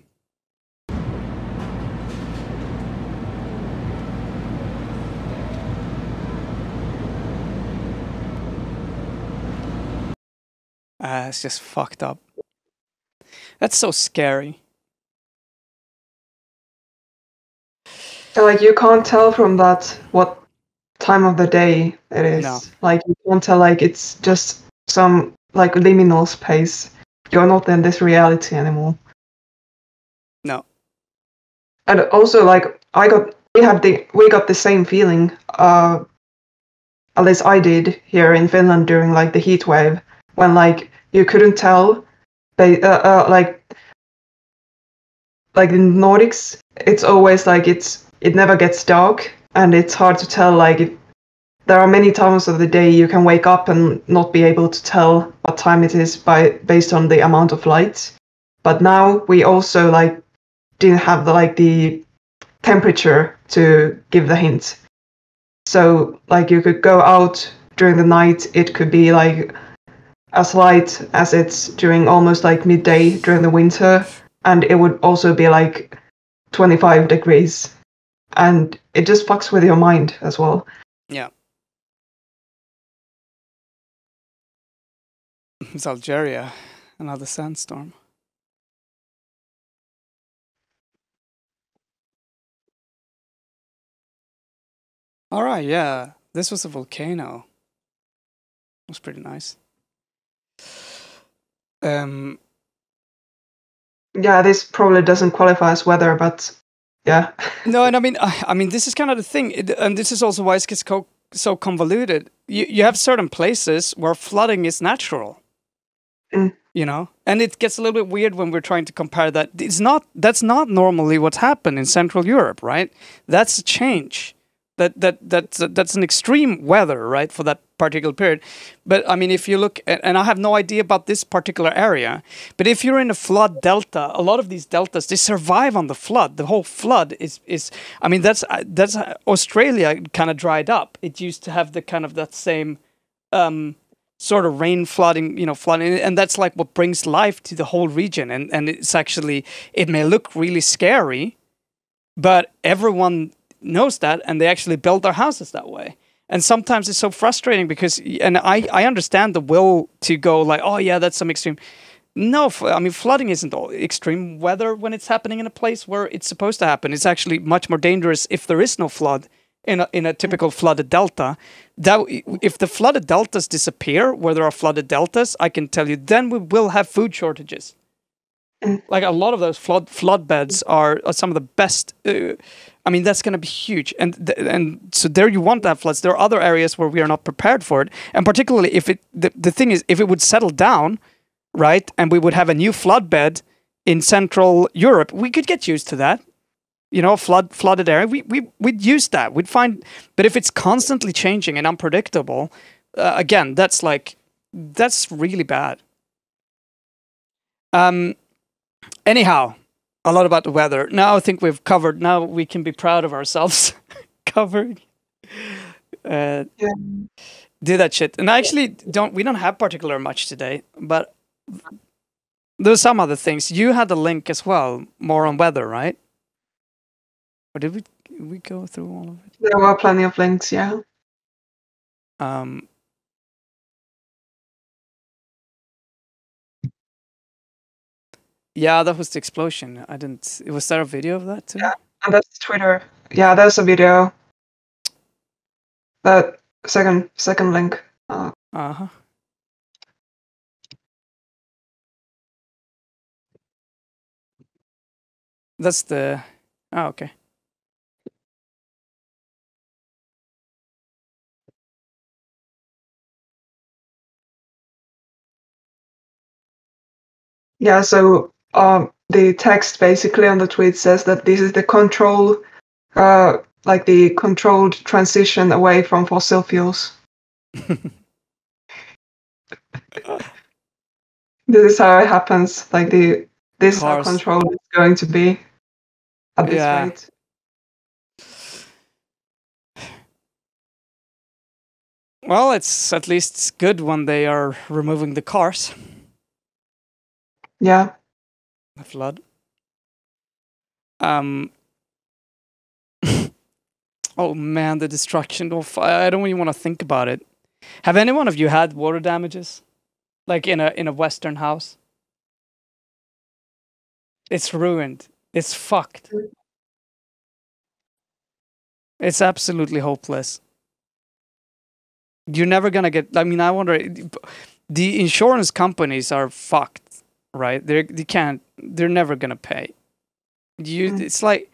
It's just fucked up. That's so scary. Like you can't tell from that what time of the day it is. No. Like you can't tell. Like it's just some like liminal space. You're not in this reality anymore. No. And also, like we got the same feeling. At least I did here in Finland during like the heat wave, when like you couldn't tell. They like in Nordics, it's always like it never gets dark, and it's hard to tell. Like there are many times of the day you can wake up and not be able to tell what time it is based on the amount of light. But now we also like didn't have the temperature to give the hint. So like you could go out during the night, it could be like as light as it's during almost like midday during the winter, and it would also be like 25 degrees, and it just fucks with your mind as well. Yeah. It's Algeria, another sandstorm. All right, yeah. This was a volcano. It was pretty nice. Yeah, this probably doesn't qualify as weather, but yeah. No, and I mean, this is kind of the thing, and this is also why it gets so convoluted. You have certain places where flooding is natural. You know, and it gets a little bit weird when we're trying to compare that. That's not normally what's happened in Central Europe, right? That's a change. That's an extreme weather, right, for that particular period. But I mean, if you look at, and I have no idea about this particular area, but if you're in a flood delta, a lot of these deltas, they survive on the flood. The whole flood is I mean, that's Australia kind of dried up. It used to have the kind of that same sort of rain flooding, flooding, and that's like what brings life to the whole region. And it's actually, it may look really scary, but everyone knows that, and they actually build their houses that way. And sometimes it's so frustrating because, and I understand the will to go like, oh yeah, that's some extreme. No, I mean, flooding isn't all extreme weather when it's happening in a place where it's supposed to happen. It's actually much more dangerous if there is no flood in a typical flooded delta. That if the flooded deltas disappear, where there are flooded deltas, I can tell you, then we will have food shortages. Like a lot of those flood beds are some of the best. I mean, that's going to be huge, and so there you want that floods. There are other areas where we are not prepared for it, and particularly if the thing is, if it would settle down, right, and we would have a new flood bed in Central Europe, we could get used to that. Flooded area, we'd use that. We'd find, but if it's constantly changing and unpredictable, again, that's really bad. Anyhow, a lot about the weather. Now I think we've covered. Now we can be proud of ourselves. Covered. Do that shit. And I actually we don't have particular much today, but there's some other things. You had a link as well, more on weather, right? Or did we go through all of it? There were plenty of links, yeah. Yeah, that was the explosion. Was there a video of that too? Yeah, and that's Twitter. Yeah, there's a video. That second link. Uh-huh. That's the... Oh, okay. Yeah, so the text basically on the tweet says that this is the like the controlled transition away from fossil fuels. This is how it happens. Like this is how Cars. controlled it's going to be at this rate. Well, it's at least good when they are removing the cars. Yeah. The flood. Oh man, the destruction of... I don't even want to think about it. Have any one of you had water damages? Like in a Western house? It's ruined. It's fucked. It's absolutely hopeless. You're never gonna get... I mean, I wonder... The insurance companies are fucked, right? They're never gonna pay. It's like...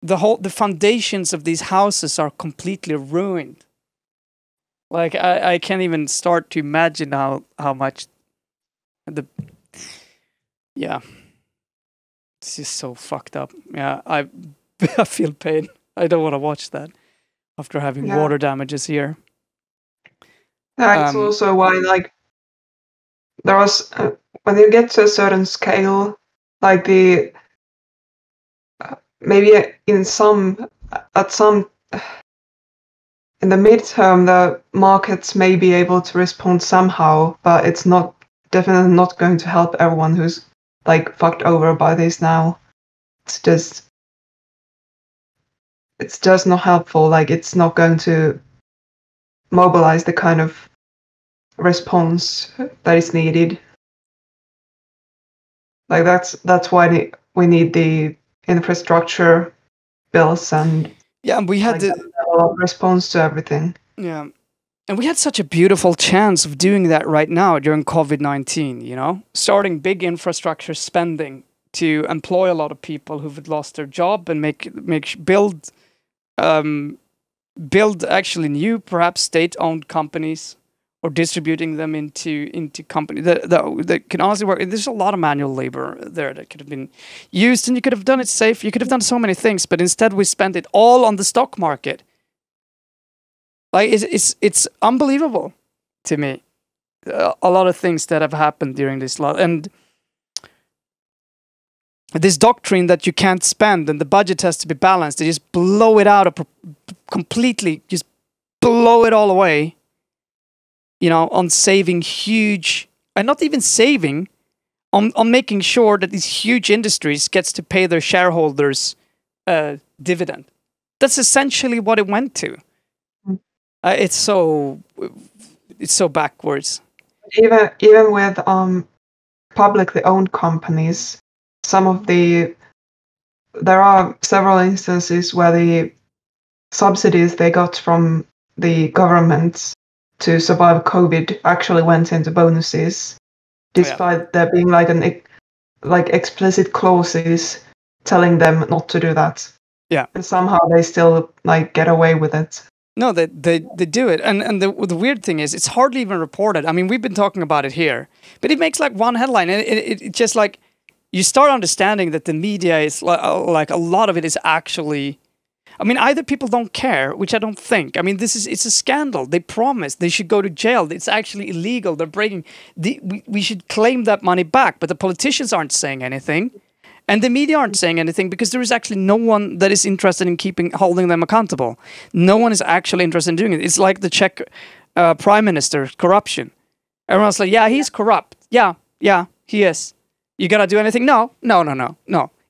The foundations of these houses are completely ruined. Like, I can't even start to imagine how much yeah. This is so fucked up. Yeah, I feel pain. I don't want to watch that after having water damages here. Yeah, it's also why, like, there was, when you get to a certain scale, like maybe in the midterm, the markets may be able to respond somehow, but it's definitely not going to help everyone who's like fucked over by this now. It's just not helpful. Like, it's not going to mobilize the kind of response that is needed. Like, that's why we need the infrastructure bills and we had like, the response to everything. Yeah. And we had such a beautiful chance of doing that right now during COVID-19, you know? Starting big infrastructure spending to employ a lot of people who've lost their job and build actually new, perhaps state-owned companies, or distributing them into companies that can honestly work. There's a lot of manual labor there that could have been used, and you could have done it safe. You could have done so many things, but instead we spent it all on the stock market. Like, it's unbelievable to me. A lot of things that have happened during this and this doctrine that you can't spend and the budget has to be balanced. They just blow it out completely, just blow it all away. You know, on saving huge, and not even saving, on making sure that these huge industries gets to pay their shareholders dividend. That's essentially what it went to. It's so backwards. Even with publicly owned companies, there are several instances where the subsidies they got from the government to survive COVID actually went into bonuses, despite there being like explicit clauses telling them not to do that. Yeah, and somehow they still like get away with it. No, they do it, and the weird thing is, it's hardly even reported. I mean, we've been talking about it here, but it makes like one headline, and it just like you start understanding that the media is like a lot of it is actually. I mean, either people don't care, which I don't think. I mean, it's a scandal. They promised they should go to jail. It's actually illegal. They're breaking. We should claim that money back, but the politicians aren't saying anything. And the media aren't saying anything because there is actually no one that is interested in holding them accountable. No one is actually interested in doing it. It's like the Czech prime minister, corruption. Everyone's like, yeah, he's corrupt. Yeah, he is. You gotta do anything? No.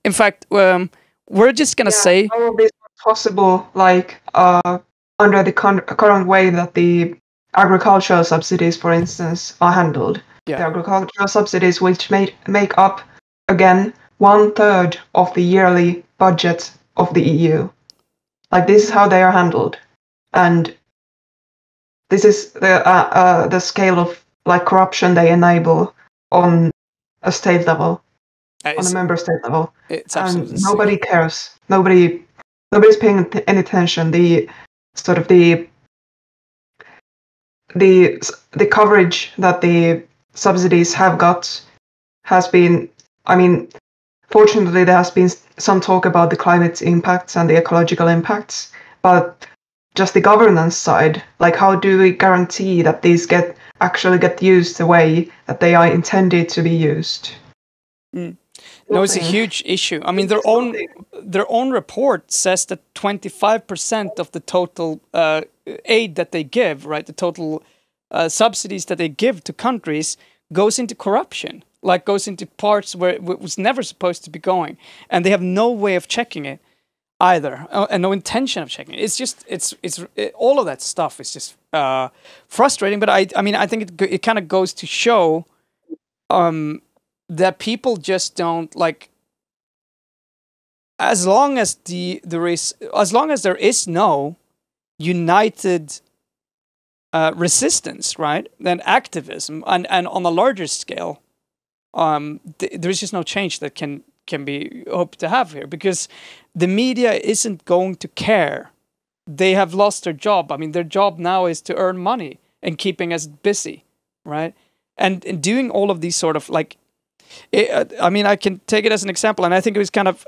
In fact, we're just gonna say... How will this be possible, like, under the current way that the agricultural subsidies, for instance, are handled? Yeah. The agricultural subsidies, which make up, again, 1/3 of the yearly budget of the EU. Like, this is how they are handled. and this is the scale of like corruption they enable on a state level, on a member state level. It's and absolutely nobody sick. cares. Nobody's paying any attention. The sort of the coverage that the subsidies have got has been, I mean, fortunately there has been some talk about the climate impacts and the ecological impacts, but just the governance side, like how do we guarantee that these actually get used the way that they are intended to be used? No, it's a huge issue. I mean, their own report says that 25% of the total aid that they give, right, the total subsidies that they give to countries goes into corruption, like goes into parts where it was never supposed to be going, and they have no way of checking it either, and no intention of checking it. It's just all of that stuff is just frustrating. But I mean, I think it kind of goes to show that people just don't like. As long as there is no united resistance, right, then activism, and on a larger scale, there's just no change that can be hoped to have here, because the media isn't going to care. They have lost their job. I mean, their job now is to earn money and keeping us busy, right? And doing all of these sort of like, I mean, I can take it as an example, and I think it's kind of,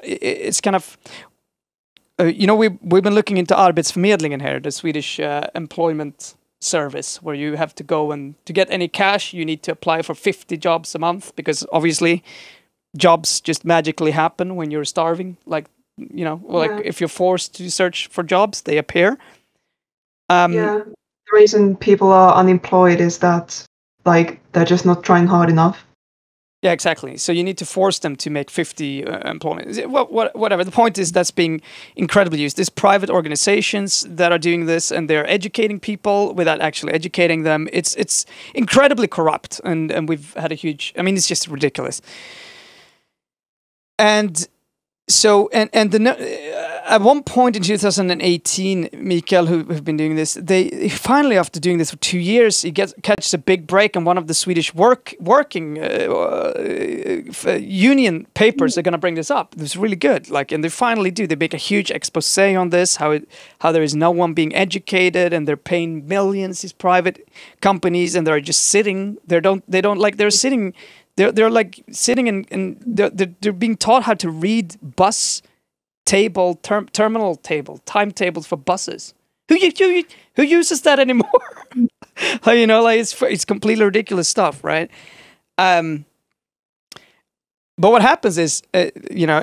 you know, we've been looking into Arbetsförmedlingen here, the Swedish employment service, where you have to go, and to get any cash, you need to apply for 50 jobs a month, because obviously jobs just magically happen when you're starving. Like, you know, like if you're forced to search for jobs, they appear. The reason people are unemployed is that like they're just not trying hard enough. Yeah, exactly. So you need to force them to make 50 employment. Whatever. The point is that's being incredibly used. There's private organizations that are doing this, and they're educating people without actually educating them. It's incredibly corrupt, and we've had a huge. I mean, it's just ridiculous. And so, at one point in 2018, Mikael, who've been doing this, they finally, after doing this for 2 years, he catches a big break, and one of the Swedish working union papers are going to bring this up. It was really good. Like, and they finally do. They make a huge expose on this, how there is no one being educated, and they're paying millions, these private companies, and they're just sitting. They're sitting. They're like sitting and they're being taught how to read bus table, terminal table, timetables for buses. Who uses that anymore? Like, you know, like it's completely ridiculous stuff, right? But what happens is, you know,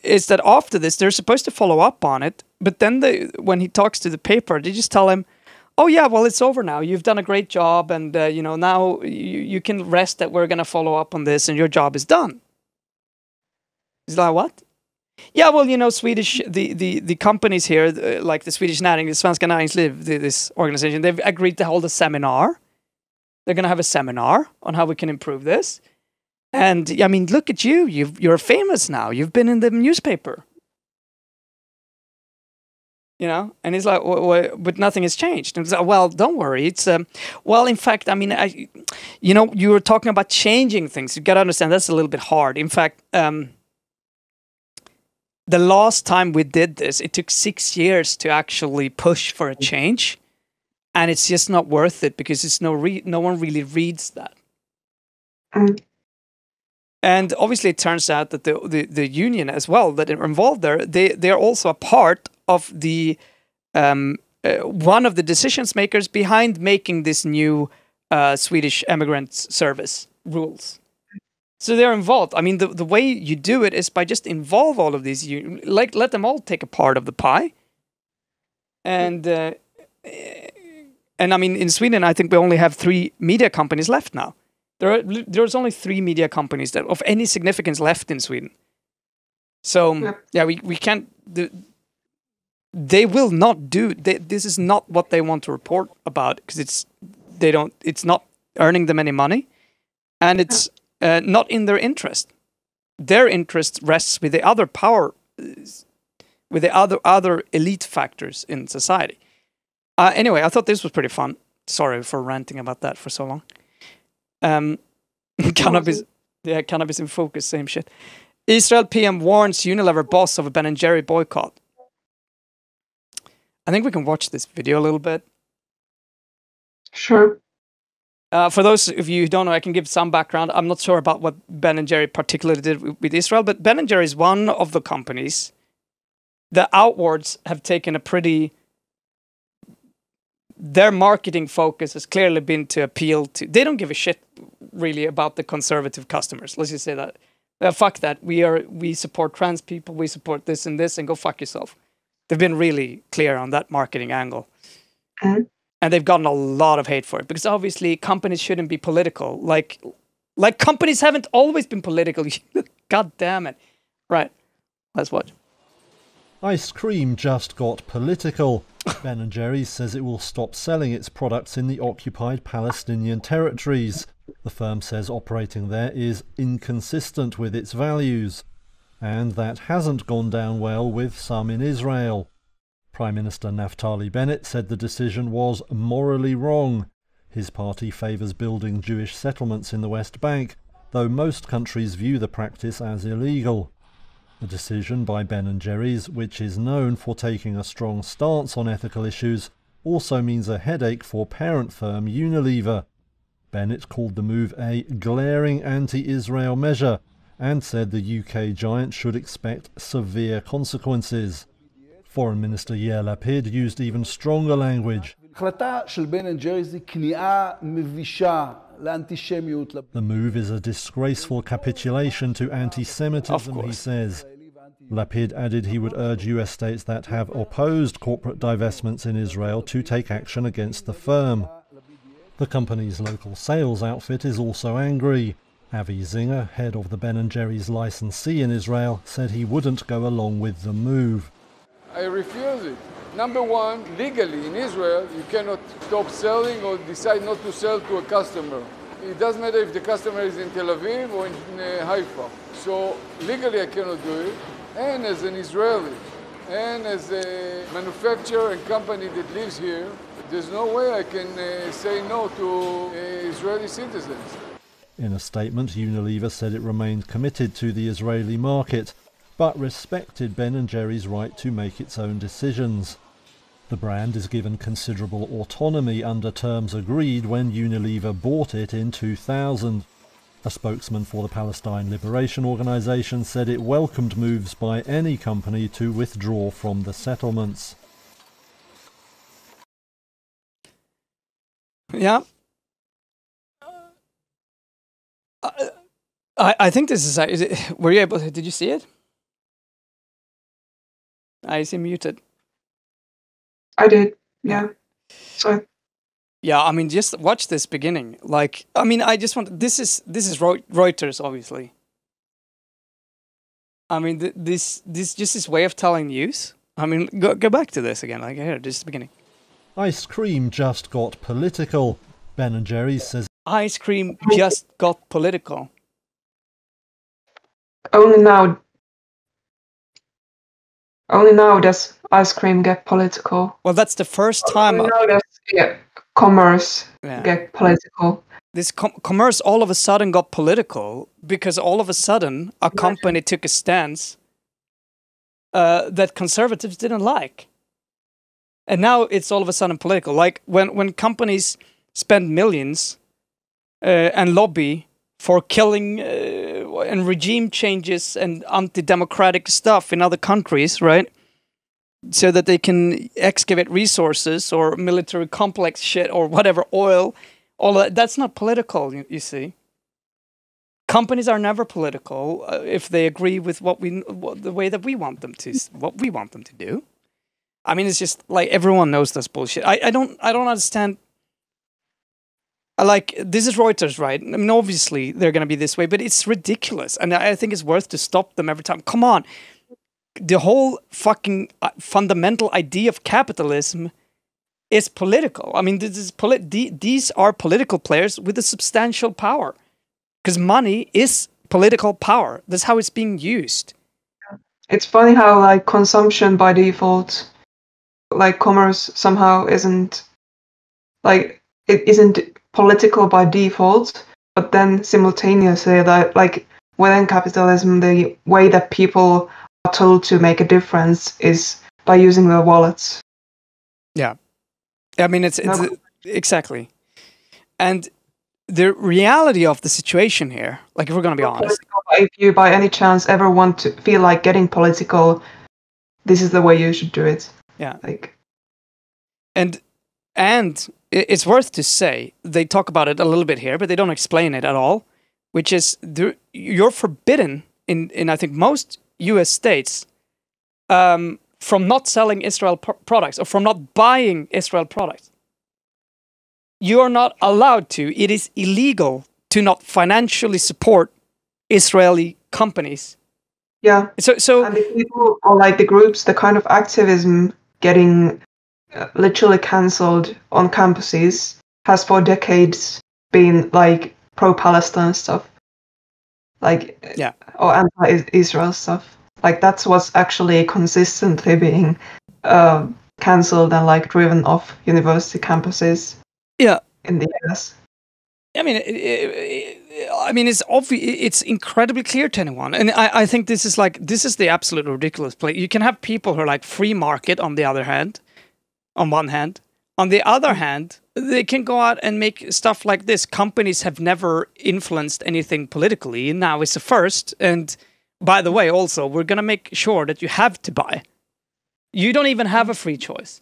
is that after this they're supposed to follow up on it, but then when he talks to the paper, they just tell him, oh yeah, well, it's over now. You've done a great job, and you know, now you can rest that we're going to follow up on this, and your job is done. He's like, what? Yeah, well, you know, the companies here, like the Swedish the Svenska Näringsliv, this organization, they've agreed to hold a seminar. They're going to have a seminar on how we can improve this. And I mean, look at you. You're famous now. You've been in the newspaper. You know, and he's like, but nothing has changed. And he's like, well, don't worry. It's well, in fact, I mean, you know, you were talking about changing things. You got to understand that's a little bit hard. In fact, the last time we did this, it took 6 years to actually push for a change, and it's just not worth it, because it's no one really reads that. And obviously, it turns out that the union as well that are involved there, they are also a part of the one of the decisions makers behind making this new Swedish immigrant service rules. So they're involved. I mean, the way you do it is by just involve all of these, like let them all take a part of the pie. And I mean, in Sweden, I think we only have 3 media companies left now. There's only 3 media companies that of any significance left in Sweden. So yeah, we can't. They will not do. This is not what they want to report about, because it's not earning them any money, and it's not in their interest. Their interest rests with the other power, with the other elite factors in society. Anyway, I thought this was pretty fun. Sorry for ranting about that for so long. Cannabis in focus, same shit. Israel PM warns Unilever boss of a Ben & Jerry boycott. I think we can watch this video a little bit. Sure. For those of you who don't know, I can give some background. I'm not sure about what Ben & Jerry particularly did with Israel, but Ben & Jerry is one of the companies that outwards have taken a pretty... Their marketing focus has clearly been to appeal to... They don't give a shit, really, about the conservative customers. Let's just say that. Fuck that. We support trans people, we support this, and go fuck yourself. They've been really clear on that marketing angle. Mm. And they've gotten a lot of hate for it. Because obviously, companies shouldn't be political. Like companies haven't always been political. God damn it. Right. Let's watch. Ice cream just got political. Ben & Jerry's says it will stop selling its products in the occupied Palestinian territories. The firm says operating there is inconsistent with its values. And that hasn't gone down well with some in Israel. Prime Minister Naftali Bennett said the decision was morally wrong. His party favours building Jewish settlements in the West Bank, though most countries view the practice as illegal. The decision by Ben & Jerry's, which is known for taking a strong stance on ethical issues, also means a headache for parent firm Unilever. Bennett called the move a glaring anti-Israel measure and said the UK giant should expect severe consequences. Foreign Minister Yair Lapid used even stronger language. The move is a disgraceful capitulation to anti-Semitism, he says. Lapid added he would urge US states that have opposed corporate divestments in Israel to take action against the firm. The company's local sales outfit is also angry. Avi Zinger, head of the Ben & Jerry's licensee in Israel, said he wouldn't go along with the move. I refuse it. Number one, legally in Israel, you cannot stop selling or decide not to sell to a customer. It doesn't matter if the customer is in Tel Aviv or in Haifa. So legally I cannot do it. And as an Israeli, and as a manufacturer and company that lives here, there's no way I can say no to Israeli citizens. In a statement, Unilever said it remained committed to the Israeli market, but respected Ben & Jerry's right to make its own decisions. The brand is given considerable autonomy under terms agreed when Unilever bought it in 2000. A spokesman for the Palestine Liberation Organization said it welcomed moves by any company to withdraw from the settlements. Yeah. I think this is it, were you able to, did you see it? I see muted. I did, yeah. So. Yeah, I mean, just watch this beginning. Like, I mean, I just want, this is Reuters, obviously. I mean, this just this way of telling news. I mean, go back to this again. Like, here, this is the beginning. Ice cream just got political. Ben & Jerry's says ice cream just got political. Only now does ice cream get political. Well, that's the first time. Only now does commerce get political. This commerce all of a sudden got political because all of a sudden a company took a stance that conservatives didn't like. And now it's all of a sudden political. Like when companies spend millions and lobby for killing and regime changes and anti-democratic stuff in other countries, right? So that they can excavate resources or military complex shit or whatever, oil, all that. That's not political, you see. Companies are never political if they agree with the way that we want them to, what we want them to do. I mean, it's just like everyone knows this bullshit. I don't understand. Like, this is Reuters, right? I mean, obviously they're going to be this way, but it's ridiculous. And I think it's worth to stop them every time. Come on. The whole fucking fundamental idea of capitalism is political. I mean, these are political players with a substantial power. Because money is political power. That's how it's being used. It's funny how, like, consumption by default like commerce somehow isn't like it isn't political by default, but then simultaneously that like within capitalism the way that people are told to make a difference is by using their wallets. Yeah. I mean it's exactly. And the reality of the situation here, like if we're gonna be honest. If you by any chance ever want to feel like getting political, this is the way you should do it. Yeah. Like and it's worth to say, they talk about it a little bit here, but they don't explain it at all, which is you're forbidden in I think most US states from not selling Israel products or from not buying Israel products. You are not allowed to. It is illegal to not financially support Israeli companies. Yeah. So and the people or like the groups, the kind of activism getting literally cancelled on campuses has for decades been like pro-Palestine stuff, like or anti-Israel stuff. Like that's what's actually consistently being cancelled and like driven off university campuses. Yeah, in the US. I mean, it's obvious. It's incredibly clear to anyone, and I think this is the absolute ridiculous place. You can have people who are like free market on the other hand, on one hand. On the other hand, they can go out and make stuff like this. Companies have never influenced anything politically. Now it's the first. And by the way, also, we're going to make sure that you have to buy. You don't even have a free choice.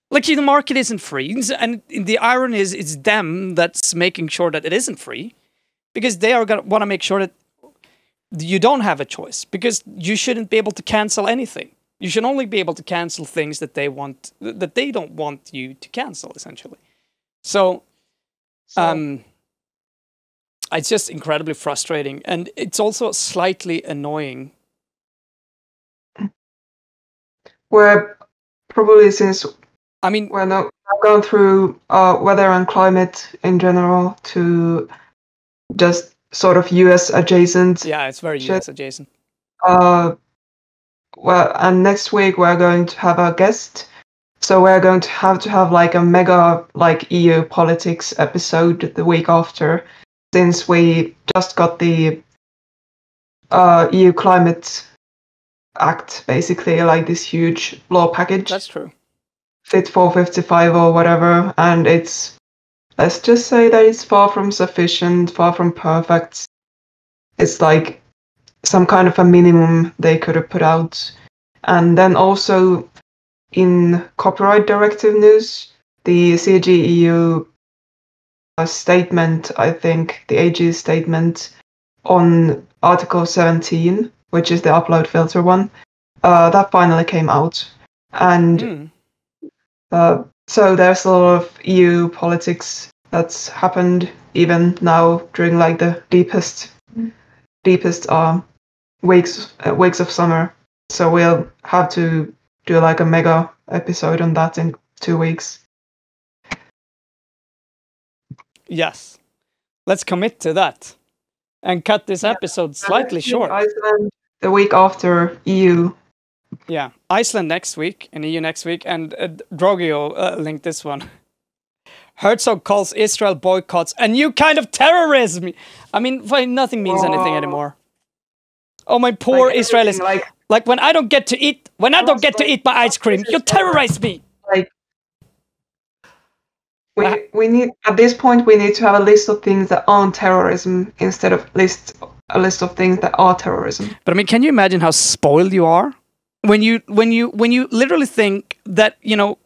Like, the market isn't free. And the irony is it's them that's making sure that it isn't free. Because they are going to want to make sure that you don't have a choice. Because you shouldn't be able to cancel anything. You should only be able to cancel things that they don't want you to cancel, essentially. So it's just incredibly frustrating. And it's also slightly annoying. We're probably we're not going through weather and climate in general to just sort of US adjacent. Yeah, it's very US adjacent. Well, and next week we're going to have a guest, so we're going to have like a mega like EU politics episode the week after, since we just got the EU Climate Act, basically like this huge law package. That's true. Fit for 55 or whatever, and let's just say that it's far from sufficient, far from perfect. It's like some kind of a minimum they could have put out. And then also in copyright directive news, the CGEU statement, I think, the AG statement on Article 17, which is the upload filter one, that finally came out. And so there's a lot of EU politics that's happened even now during like the deepest weeks of summer. So we'll have to do like a mega episode on that in 2 weeks. Yes. Let's commit to that. And cut this episode slightly short. Iceland the week after EU. Yeah. Iceland next week and EU next week. And Drogio linked this one. Herzog calls Israel boycotts a new kind of terrorism. I mean, nothing means anything anymore. Oh, my poor Israelis. Like when I don't get to eat my ice cream, you terrorize me. Like we need at this point we need to have a list of things that aren't terrorism instead of a list of things that are terrorism. But I mean, can you imagine how spoiled you are when you literally think that, you know,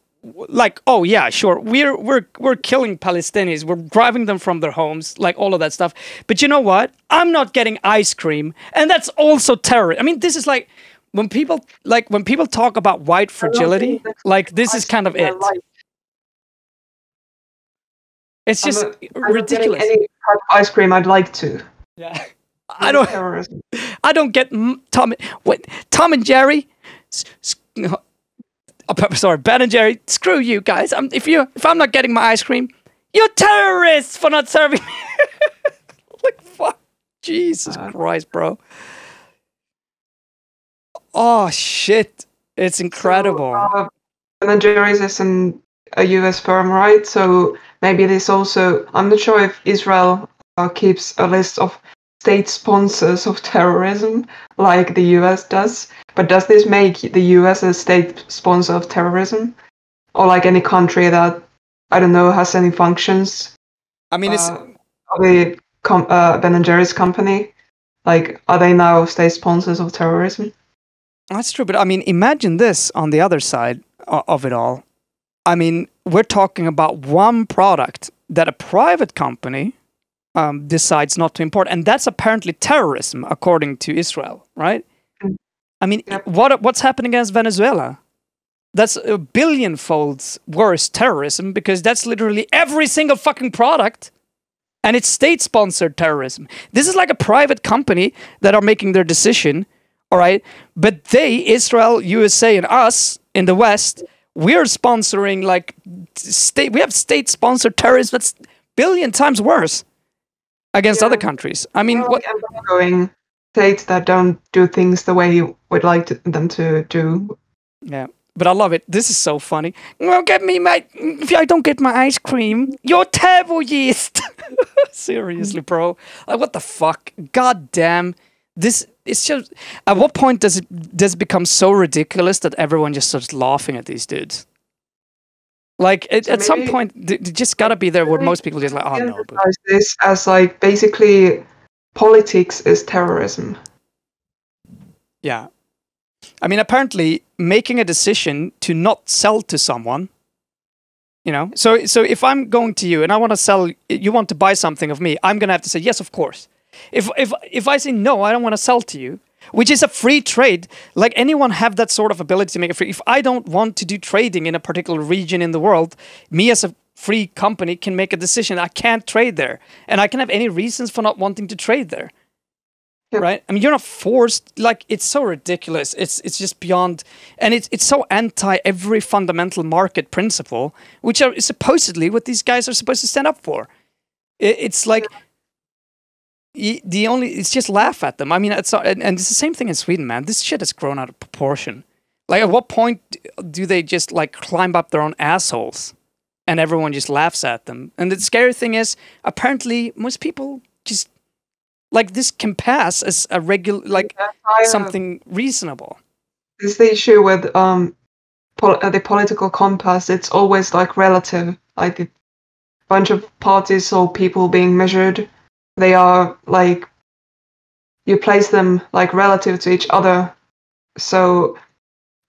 like, oh yeah, sure, we're killing Palestinians, we're driving them from their homes, like all of that stuff. But you know what? I'm not getting ice cream, and that's also terror. I mean, this is like when people talk about white fragility, like this is kind of it. It's just ridiculous. Any type of ice cream I'd like to. Yeah, I don't get Tom and Jerry. Sorry, Ben and Jerry, screw you guys. If I'm not getting my ice cream, you're terrorists for not serving me. Like, fuck. Jesus Christ, bro. Oh, shit. It's incredible. Ben & Jerry's is a US firm, right? So maybe this also, I'm not sure if Israel keeps a list of state sponsors of terrorism like the US does, but does this make the US a state sponsor of terrorism? Or like any country that, I don't know, has any functions? I mean, it's The Ben & Jerry's company, like, are they now state sponsors of terrorism? that's true, but I mean, imagine this on the other side of it all. I mean, we're talking about one product that a private company decides not to import, and that's apparently terrorism, according to Israel, right? I mean, Yep. what's happening against Venezuela? That's a billion-folds worse terrorism, because that's literally every single fucking product, and it's state-sponsored terrorism. This is like a private company that are making their decision, all right? But they, Israel, USA, and us in the West, we're sponsoring like we have state-sponsored terrorism that's billion times worse against other countries. I mean, what? Going states that don't do things the way you would like them to do. Yeah, but I love it. This is so funny. Well, get me, mate. If I don't get my ice cream, you're terrible yeast. Seriously, bro. Like, what the fuck? God damn. This is just. At what point does it become so ridiculous that everyone just starts laughing at these dudes? Like at some point, they just gotta be there where most people just like, oh no. But this as like basically politics is terrorism. yeah, I mean, apparently making a decision to not sell to someone, you know. So if I'm going to you and I want to sell, you want to buy something of me, I'm gonna have to say yes, of course. If I say no, I don't want to sell to you, which is a free trade. Like, anyone have that sort of ability to make it free. If I don't want to do trading in a particular region in the world, me as a free company can make a decision. I can't trade there, and I can have any reasons for not wanting to trade there. Yep. Right? I mean, you're not forced. Like, it's so ridiculous. It's just beyond, and it's so anti every fundamental market principle, which are supposedly what these guys are supposed to stand up for. It's like. It's just laugh at them. I mean, it's the same thing in Sweden, man. This shit has grown out of proportion. Like, at what point do they just like climb up their own assholes and everyone just laughs at them? And the scary thing is, apparently, most people just like this can pass as a regular, like something reasonable. This is the issue with the political compass. It's always like relative. Like a bunch of parties or people being measured. They are like, you place them like relative to each other. So,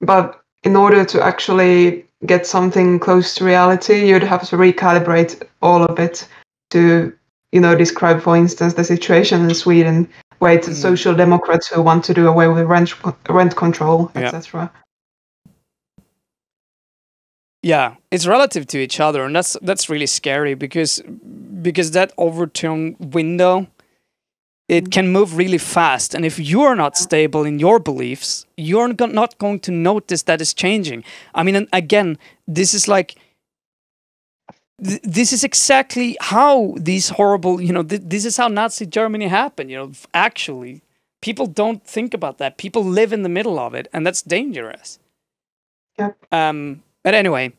but in order to actually get something close to reality, you'd have to recalibrate all of it to, you know, describe, for instance, the situation in Sweden, where it's social democrats who want to do away with rent control, etc. Yeah, it's relative to each other, and that's really scary because that overtone window, it can move really fast, and if you're not stable in your beliefs, you're not going to notice that it's changing. I mean, and again, this is like, this is exactly how these horrible, you know, this is how Nazi Germany happened, you know, actually. People don't think about that. People live in the middle of it, and that's dangerous. Yep. But anyway,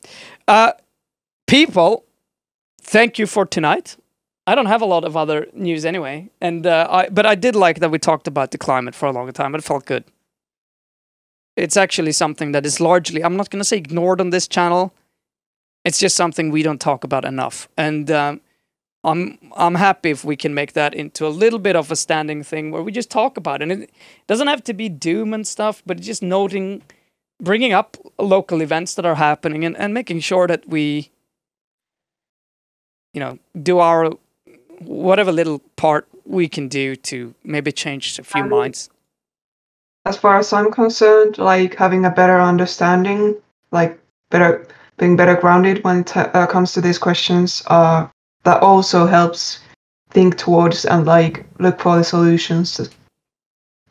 people, thank you for tonight. I don't have a lot of other news anyway, and but I did like that we talked about the climate for a long time. It felt good. It's actually something that is largely, I'm not going to say ignored on this channel. It's just something we don't talk about enough, and I'm happy if we can make that into a little bit of a standing thing where we just talk about it. And it doesn't have to be doom and stuff, but just noting. Bringing up local events that are happening and making sure that we, you know, do our whatever little part we can do to maybe change a few minds. As far as I'm concerned, like having a better understanding, like being better grounded when it comes to these questions, that also helps think towards and like look for the solutions.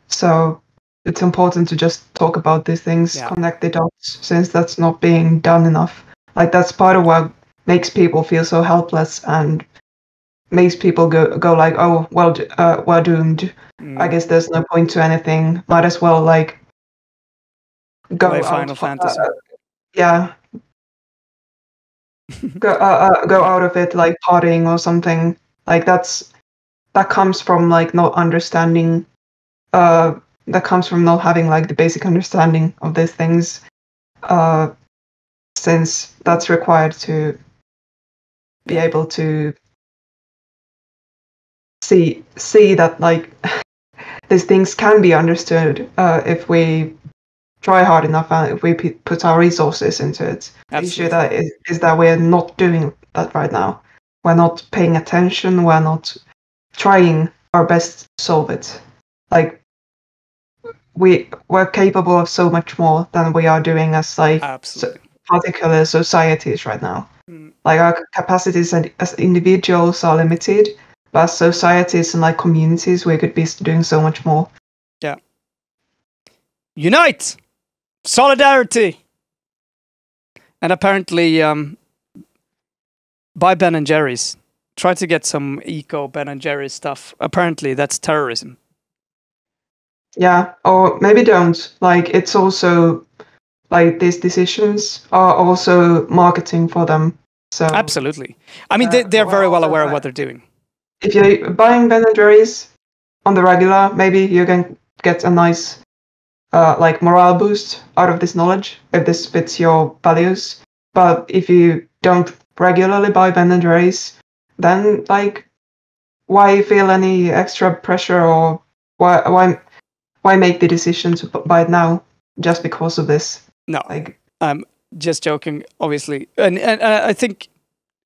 So it's important to just talk about these things, connect the dots, since that's not being done enough. Like, that's part of what makes people feel so helpless and makes people go like, oh, well, we're doomed. I guess there's no point to anything. Might as well like go play Final Fantasy. yeah, go out of it like partying or something. Like that comes from like not understanding. That comes from not having like the basic understanding of these things. Since that's required to be able to see that like these things can be understood if we try hard enough and if we put our resources into it. The issue that is that we're not doing that right now. We're not paying attention. We're not trying our best to solve it. Like we're capable of so much more than we are doing as like particular societies right now. Like our capacities as individuals are limited, but as societies and like communities, we could be doing so much more. Yeah. Unite! Solidarity! And apparently, buy Ben & Jerry's. Try to get some eco Ben & Jerry's stuff. Apparently, that's terrorism. Yeah, or maybe don't. Like, it's also, like, these decisions are also marketing for them. So absolutely. I mean, they're very well aware of what they're doing. If you're buying Ben & Jerry's on the regular, maybe you can get a nice like morale boost out of this knowledge if this fits your values. But if you don't regularly buy Ben & Jerry's, then like why feel any extra pressure, or why make the decision to buy it now just because of this? No, like I'm just joking, obviously, and I think,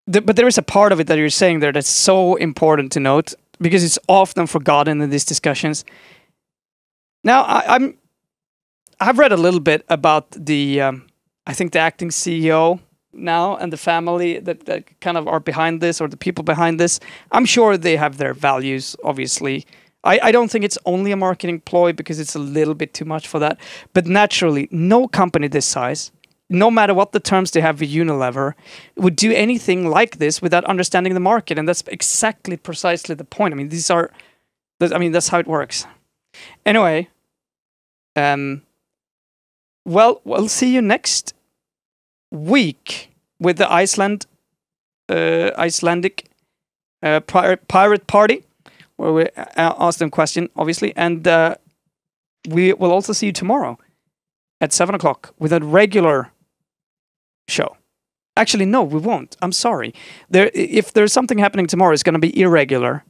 but there is a part of it that you're saying there that's so important to note because it's often forgotten in these discussions. Now I've read a little bit about the I think the acting CEO now and the family that kind of are behind this, or the people behind this. I'm sure they have their values, obviously. I don't think it's only a marketing ploy because it's a little bit too much for that. But naturally, no company this size, no matter what the terms they have with Unilever, would do anything like this without understanding the market. And that's precisely the point. I mean, that's how it works. Anyway, well, we'll see you next week with the Icelandic pirate party, where we ask them question, obviously, and we will also see you tomorrow at 7 o'clock with a regular show. Actually, no, we won't. I'm sorry. If there's something happening tomorrow, it's going to be irregular.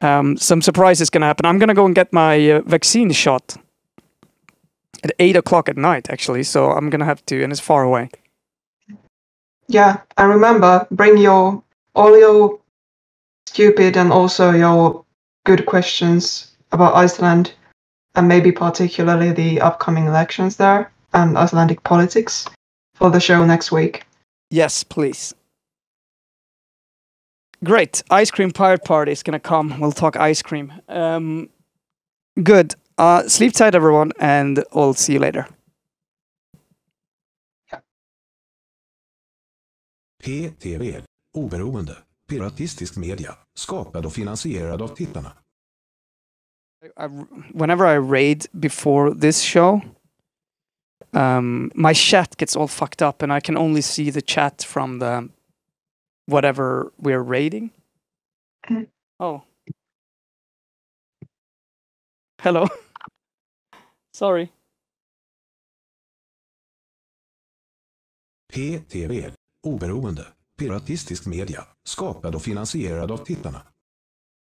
Some surprise is going to happen. I'm going to go and get my vaccine shot at 8 o'clock at night, actually. So I'm going to have to, and it's far away. Yeah, and remember, bring all your stupid and also your good questions about Iceland, and maybe particularly the upcoming elections there and Icelandic politics for the show next week. Yes, please. Great. Ice cream pirate party is going to come. We'll talk ice cream. Good. Sleep tight, everyone, and we'll see you later. PTV, oberoende, piratistisk media, skapad och finansierad av tittarna. Whenever I raid before this show, my chat gets all fucked up and I can only see the chat from the whatever we're raiding. Oh. Hello. Sorry. PTV, oberoende, piratistisk media, skapad och finansierad av tittarna.